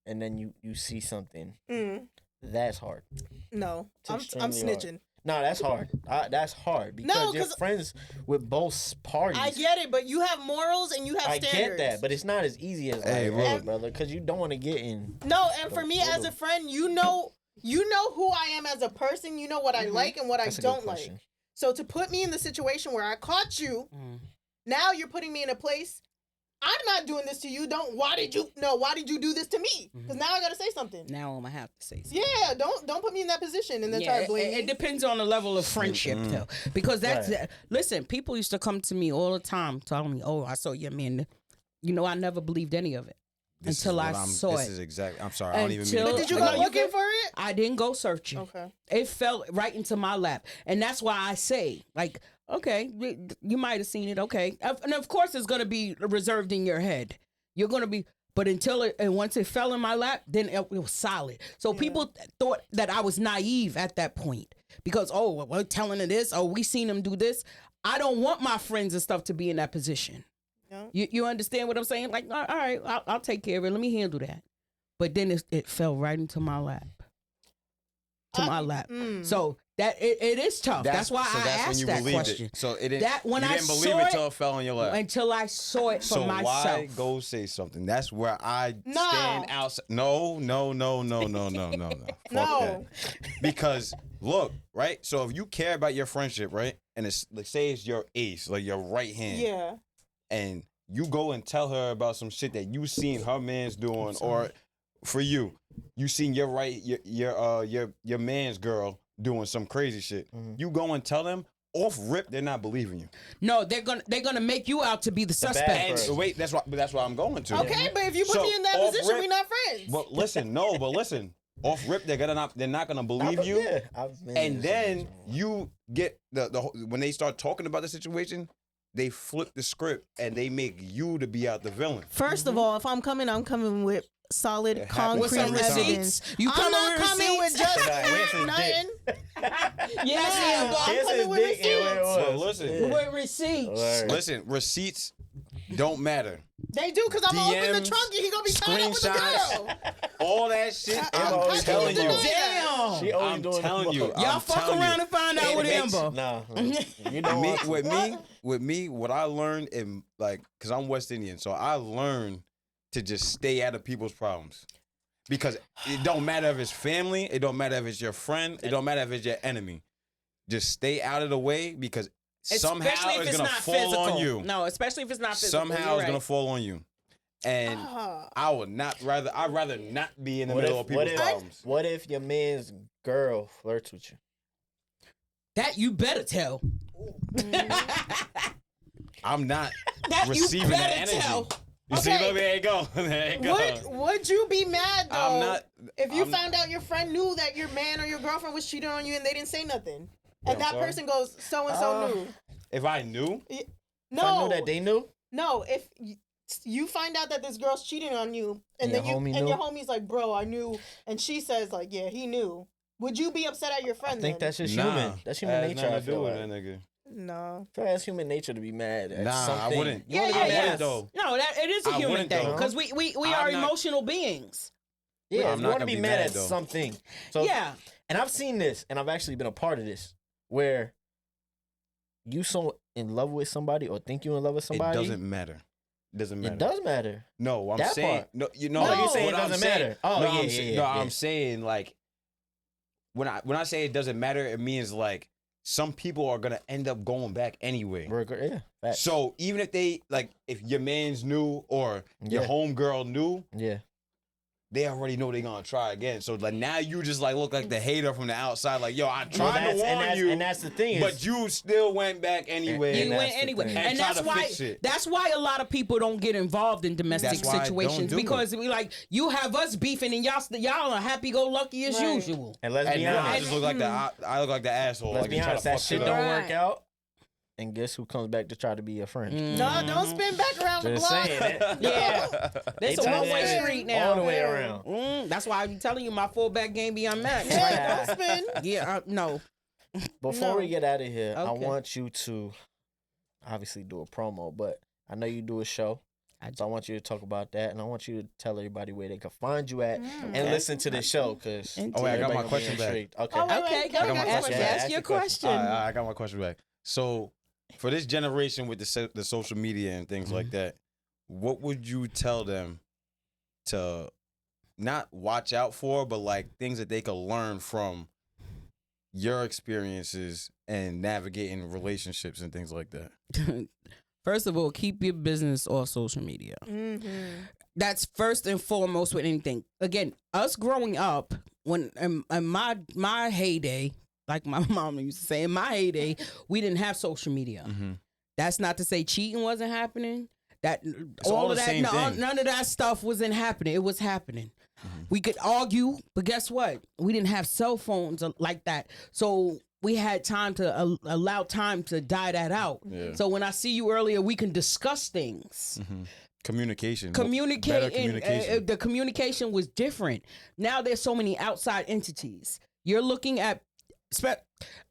A: and then you see something. That's hard.
D: No,
A: It's
D: I'm
A: extremely hard.
D: snitching.
A: No, that's hard. That's hard because you're
D: 'cause-
A: friends with both parties.
D: I get it, but you have morals and you have
A: I
D: standards.
A: get that, but it's not as easy as
B: Hey,
A: like, hey,
B: look.
A: brother, because you don't want to get in.
D: No, and for
A: The
D: me as
A: little-
D: a friend, you know who I am as a person. You know what I like and what
A: That's
D: I
A: a good
D: don't like.
A: question.
D: So to put me in the situation where I caught you, now you're putting me in a place. I'm not doing this to you. Why did you do this to me? Because now I gotta say something.
C: Now I'm gonna have to say something.
D: Yeah, don't put me in that position and then try to blame
C: it
D: me.
C: depends on the level of friendship, though, because that's
A: Right.
C: listen. People used to come to me all the time, telling me, "Oh, I saw your man." You know, I never believed any of it
B: This is
C: until
B: what
C: I
B: I'm-
C: saw
B: This
C: it.
B: is exactly. I'm sorry. I don't even mean.
C: Until-
B: to
D: But did you
B: cut
D: go
C: No,
B: off.
C: you
D: looking
C: good.
D: for it?
C: I didn't go searching.
D: Okay.
C: It fell right into my lap, and that's why I say, like, okay, you might have seen it, okay, and of course it's gonna be reserved in your head. You're gonna be, but and once it fell in my lap, then it was solid. So people thought that I was naive at that point because we're telling her this, we seen him do this. I don't want my friends and stuff to be in that position.
D: No.
C: You understand what I'm saying? Like, all right, I'll take care of it. Let me handle that. But then it fell right into my lap. My lap.
D: Mm.
C: So it is tough. That's why I asked that question.
B: So it didn't.
C: That when
B: you
C: I
B: didn't believe
C: saw
B: it
C: it
B: till it fell on your lap.
C: until I saw it for
B: So
C: myself.
B: why go say something? That's where I
D: No.
B: stand outside. No. Fuck
D: No.
B: that. Because look, right? So if you care about your friendship, right? And it's like say it's your ace, like your right hand.
D: Yeah.
B: And you go and tell her about some shit that you seen her man's doing, or for you seen your man's girl doing some crazy shit. You go and tell them off rip, they're not believing you.
C: No, they're gonna make you out to be the suspect.
A: bad
B: And
A: first.
B: wait, that's why I'm going to.
D: Okay, but if you put
B: So,
D: me in that
B: off
D: position,
B: rip-
D: we're not friends.
B: But listen, off rip, they're not gonna believe you.
A: Yeah, I've been
B: And
A: in
B: then
A: this
B: you get the when they start talking about the situation, they flip the script and they make you to be out the villain.
D: First of all, if I'm coming with solid,
B: It happens
C: With some
B: every time.
C: receipts. You
D: I'm
C: coming
D: not
C: with
D: coming with
C: receipts?
D: just
A: Nah, where's his
D: nothing.
C: Yes,
D: Yeah.
C: Amber.
A: Here's
D: coming
A: his
D: with
A: dick and where it
B: So
A: was.
B: listen.
A: Yeah.
C: With receipts.
A: Word.
B: Listen, receipts don't matter.
D: They do, because I'm gonna open the
B: DMs,
D: trunk and he gonna be tied up with the
B: screenshots.
D: girl.
B: All that shit,
D: I'm
B: I'm telling you.
C: Damn.
A: She always
B: I'm
A: doing
B: telling you.
C: Y'all
B: I'm
C: fuck
B: telling
C: around
B: you.
C: and find out
B: It
C: with
B: makes-
C: Amber.
A: Nah, you know
B: With me, what I learned in like, cause I'm West Indian, so I learned to just stay out of people's problems. Because it don't matter if it's family, it don't matter if it's your friend, it don't matter if it's your enemy. Just stay out of the way because somehow
C: Especially if
B: it's
C: it's
B: gonna
C: not
B: fall
C: physical.
B: on you.
C: No, especially if it's not physical.
B: Somehow
C: You're
B: it's gonna
C: right.
B: fall on you. And I'd rather not be in the middle of people's problems.
A: What if your man's girl flirts with you?
C: That you better tell.
B: I'm not
C: That
B: receiving
C: you
B: that
C: better
B: energy.
C: tell.
B: You see,
D: Okay.
B: look, there you go. There you go.
D: Would you be mad though?
B: I'm not.
D: If you
B: I'm-
D: found out your friend knew that your man or your girlfriend was cheating on you and they didn't say nothing,
B: I'm
D: and that
B: sorry?
D: person goes, so and so knew.
B: If I knew,
A: If I
D: No,
A: knew that they knew.
D: no. If you find out that this girl's cheating on you, and
A: And
D: then
A: your homie
D: and your
A: knew?
D: homie's like, bro, I knew, and she says like, yeah, he knew. Would you be upset at your
A: I
D: friend?
A: think
D: then?
A: that's just
B: nah,
A: human. That's human
B: has
A: nature.
B: nothing
A: I
B: to do
A: feel
B: with
A: like.
B: that nigga.
D: no.
A: I feel like it's human nature to be mad at
B: Nah,
A: something.
B: I wouldn't.
A: You wanna
C: Yeah,
A: be
C: yeah,
A: mad?
C: yeah.
B: though.
C: No, that it is a
B: I
C: human
B: wouldn't,
C: thing
B: though.
C: because we
B: I'm
C: are
B: not-
C: emotional beings.
A: Yeah,
B: I'm
A: you
B: not
A: want to
B: gonna
A: be
B: be
A: mad
B: mad,
A: at
B: though.
A: something. So
C: Yeah.
A: and I've seen this, and I've actually been a part of this, where you so in love with somebody or think you in love with somebody.
B: It doesn't matter. It doesn't matter.
A: It does matter.
B: No, I'm
A: That
B: saying
A: part.
B: no. You know,
A: No, you
B: what
A: saying it
B: I'm
A: doesn't
B: saying-
A: matter. Oh,
B: no,
A: yeah,
B: I'm
A: yeah,
B: saying,
A: yeah,
B: no,
A: yeah.
B: I'm saying like when I say it doesn't matter, it means like some people are gonna end up going back anyway.
A: Yeah. Facts.
B: So even if they like, if your man's knew or your
A: Yeah.
B: homegirl knew,
A: Yeah.
B: they already know they're gonna try again. So like now you just like look like the hater from the outside, like yo, I
A: Well,
B: tried to warn you,
A: and that's the thing.
B: but you still went back anyway.
C: You
A: And
C: went
A: that's the
C: anyway,
A: thing.
C: and
B: And try
C: that's
B: to
C: why
B: fix it.
C: that's why a lot of people don't get involved in domestic
B: That's why I don't
C: situations
B: do it.
C: because we like you have us beefing and y'all are happy go lucky as
D: Right.
C: usual.
A: and let's
B: And
A: be
B: now I
A: honest.
B: just look like I look like the asshole.
A: Let's
B: like
A: be
B: they try
A: honest.
B: to
A: That
B: fuck
A: shit
B: shit
A: don't
B: up.
A: work
C: Right.
A: out. And guess who comes back to try to be your friend?
D: No, don't spin back around the
A: Just
D: block.
A: saying it.
C: Yeah,
A: They
C: that's a
A: turn
C: one-way
A: that
C: street
A: all
C: now.
A: the way around.
C: That's why I'm telling you my fullback game be unmatched.
D: Yeah, don't spin.
C: Yeah, no.
A: Before
D: No.
A: we get out of here, I
C: Okay.
A: want you to obviously do a promo, but I know you do a show. So I want you to talk about that, and I want you to tell everybody where they can find you at and
C: Okay.
A: listen to the show. Cause
C: Oh, wait,
B: I got my question back.
A: Okay.
D: Oh, wait,
C: Okay,
D: wait,
C: go
D: I got
C: ahead.
D: my
C: Ask,
D: question.
C: ask your question.
B: All right, I got my question back. So, for this generation with the social media and things like that, what would you tell them to not watch out for, but like things that they could learn from your experiences and navigating relationships and things like that?
C: First of all, keep your business off social media.
D: Mm-hmm.
C: That's first and foremost with anything. Again, us growing up, when in my heyday, like my mom used to say, in my heyday, we didn't have social media.
B: Mm-hmm.
C: That's not to say cheating wasn't happening. That
B: all
C: all
B: the
C: of that,
B: same thing.
C: none of that stuff wasn't happening. It was happening. We could argue, but guess what? We didn't have cell phones like that, so we had time to allow time to die that out.
B: Yeah.
C: So when I see you earlier, we can discuss things.
B: Communication.
C: Communicate.
B: Better communication.
C: The communication was different. Now there's so many outside entities. You're looking at,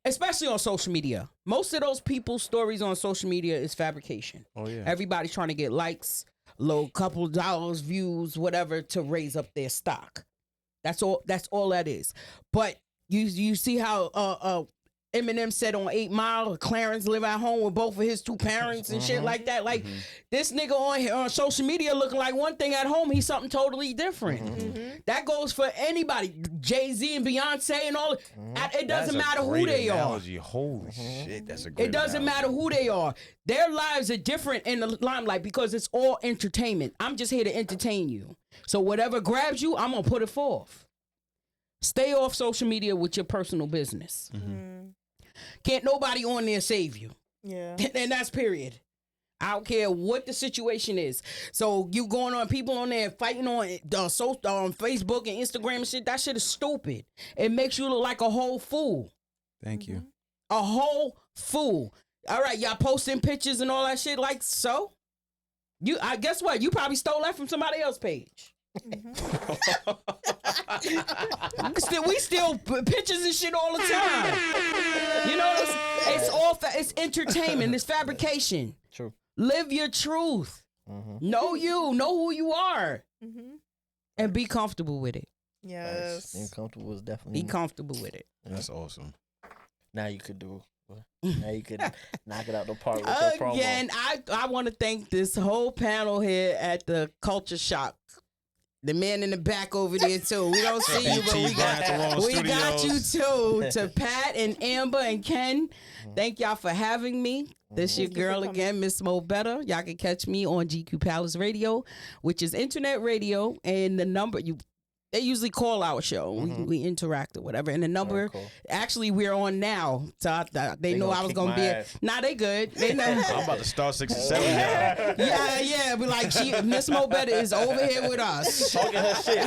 C: especially on social media. Most of those people's stories on social media is fabrication.
B: Oh yeah.
C: Everybody's trying to get likes, low couple dollars, views, whatever, to raise up their stock. That's all that is. But you see how Eminem said on 8 Mile, Clarence live at home with both of his 2 parents and shit like that. Like this nigga on social media looking like one thing at home, he's something totally different. That goes for anybody, Jay-Z and Beyonce and all. It doesn't matter who they are.
B: Holy shit, that's a great
C: It doesn't matter who they are. Their lives are different in the limelight because it's all entertainment. I'm just here to entertain you. So whatever grabs you, I'm gonna put it forth. Stay off social media with your personal business. Can't nobody on there save you.
D: Yeah.
C: And that's period. I don't care what the situation is. So you going on, people on there fighting on on Facebook and Instagram and shit, that shit is stupid. It makes you look like a whole fool.
B: Thank you.
C: A whole fool. All right, y'all posting pictures and all that shit like so? I guess what? You probably stole that from somebody else's page. We still pictures and shit all the time. You know, it's entertainment. It's fabrication.
A: True.
C: Live your truth. Know you. Know who you are, and be comfortable with it.
D: Yes.
A: Being comfortable is definitely.
C: Be comfortable with it.
B: That's awesome.
A: Now you could do. Now you could knock it out the park with your promo.
C: Again, I want to thank this whole panel here at the Culture Shock. The man in the back over there too. We don't see you, but we got you too. To Pat and Amber and Ken, thank y'all for having me. This your girl again, Miss Mo Better. Y'all can catch me on GQ Palace Radio, which is internet radio, and the number they usually call our show. We interact or whatever. And the number, actually, we're on now. So they know I was going to be. Nah, they good. They know.
B: I'm about to start 67.
C: Yeah. Be like, Miss Mo Better is over here with us.
A: Talking her shit.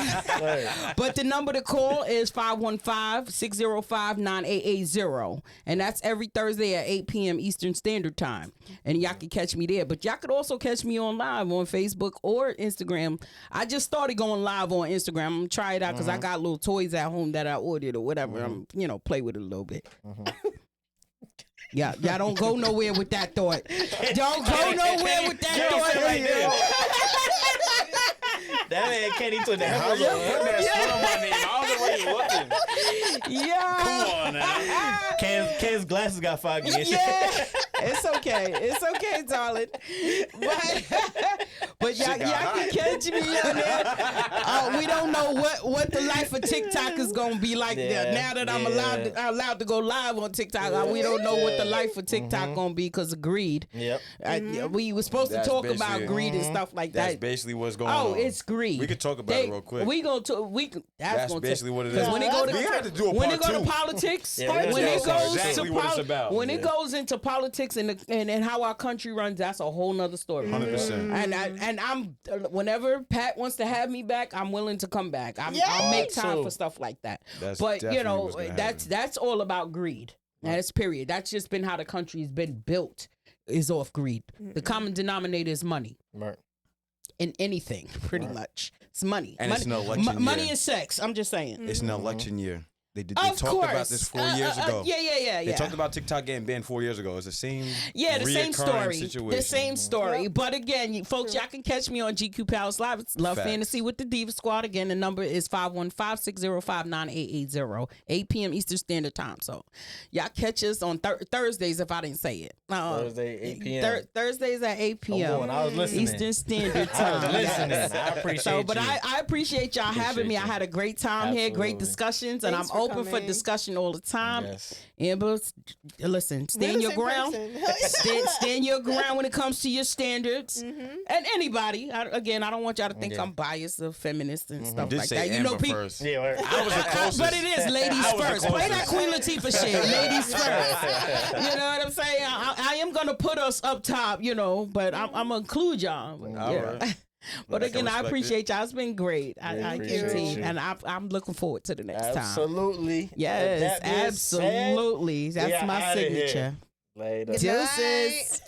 C: But the number to call is 515-605-9880. And that's every Thursday at 8 p.m. Eastern Standard Time. And y'all can catch me there. But y'all could also catch me on live on Facebook or Instagram. I just started going live on Instagram. I'm going to try it out because I got little toys at home that I ordered or whatever. I'm, play with it a little bit. Yeah, y'all don't go nowhere with that thought. Don't go nowhere with that thought.
A: Right there. That man Kenny took the hell
B: Put that spit on my name. I don't know where you're looking.
C: Yeah.
B: Come on now.
A: Ken's glasses got foggy.
C: Yeah. It's okay, darling. But y'all can catch me on there. We don't know what the life of TikTok is gonna be like there. Now that I'm allowed to go live on TikTok, we don't know what the life of TikTok gonna be because of greed.
A: Yep.
C: We were supposed to talk about greed and stuff like that.
B: That's basically what's going on.
C: Oh, it's greed.
B: We could talk about it real quick.
C: We gonna talk.
B: That's basically what it is.
C: When it go to,
B: we have to do a
C: when
B: part
C: it go
B: two.
C: to politics,
A: Yeah,
C: when it goes
B: exactly
C: to
B: what it's about.
C: when it goes into politics and how our country runs, that's a whole nother story.
B: 100%.
C: And I'm whenever Pat wants to have me back, I'm willing to come back. I'll make time for stuff like that.
B: That's
C: but
B: definitely what's gonna happen.
C: that's all about greed. That's period. That's just been how the country's been built. Is off greed. The common denominator is money.
A: Right.
C: In anything, pretty much. It's money.
B: And
C: money,
B: it's an election
C: money
B: year.
C: and sex. I'm just saying.
B: It's an election year. They
C: Of
B: talked
C: course.
B: about this 4 years ago.
C: Yeah.
B: They talked about TikTok getting banned 4 years ago. It's the same
C: the same story.
B: situation.
C: The same story. But again, folks, y'all can catch me on GQ Palace Live. It's Love
B: Facts.
C: Fantasy with the Diva Squad. Again, the number is 515-605-9880, 8 p.m. Eastern Standard Time. So y'all catch us on Thursdays if I didn't say it.
A: Thursday, 8 p.m.
C: Thursdays at 8 p.m.
A: Come on, I was listening.
C: Eastern Standard
A: I
C: Time.
A: was listening. I appreciate
C: So, but
A: you.
C: I appreciate y'all having me. I had a great time here, great
A: Absolutely.
C: discussions, and
D: Thanks
C: I'm
D: for
C: open for
D: coming.
C: discussion all the time.
A: Yes.
C: Amber, listen, stand your ground. Stand your ground when it comes to your standards. And anybody, I don't want y'all to think I'm biased or feminist and stuff
B: Did
C: like
B: say
C: that. You know,
B: Amber
C: people.
B: first.
A: Yeah, right.
B: I was the closest.
C: But it is ladies
B: I was the
C: first. Play that
B: closest.
C: Queen Latifah shit. Ladies first. You know what I'm saying? I am gonna put us up top, but I'm gonna include y'all. But,
B: All
C: yeah.
B: right.
C: But
B: I
C: again,
B: can
C: I
B: respect
C: appreciate y'all. It's been great. I
A: appreciate
C: guarantee,
A: you.
C: and I'm looking forward to the next time.
A: Absolutely.
C: Yes,
A: That being
C: absolutely.
A: said, we
C: That's
A: are
C: my
A: outta here.
C: signature.
A: Later.
C: Deuces.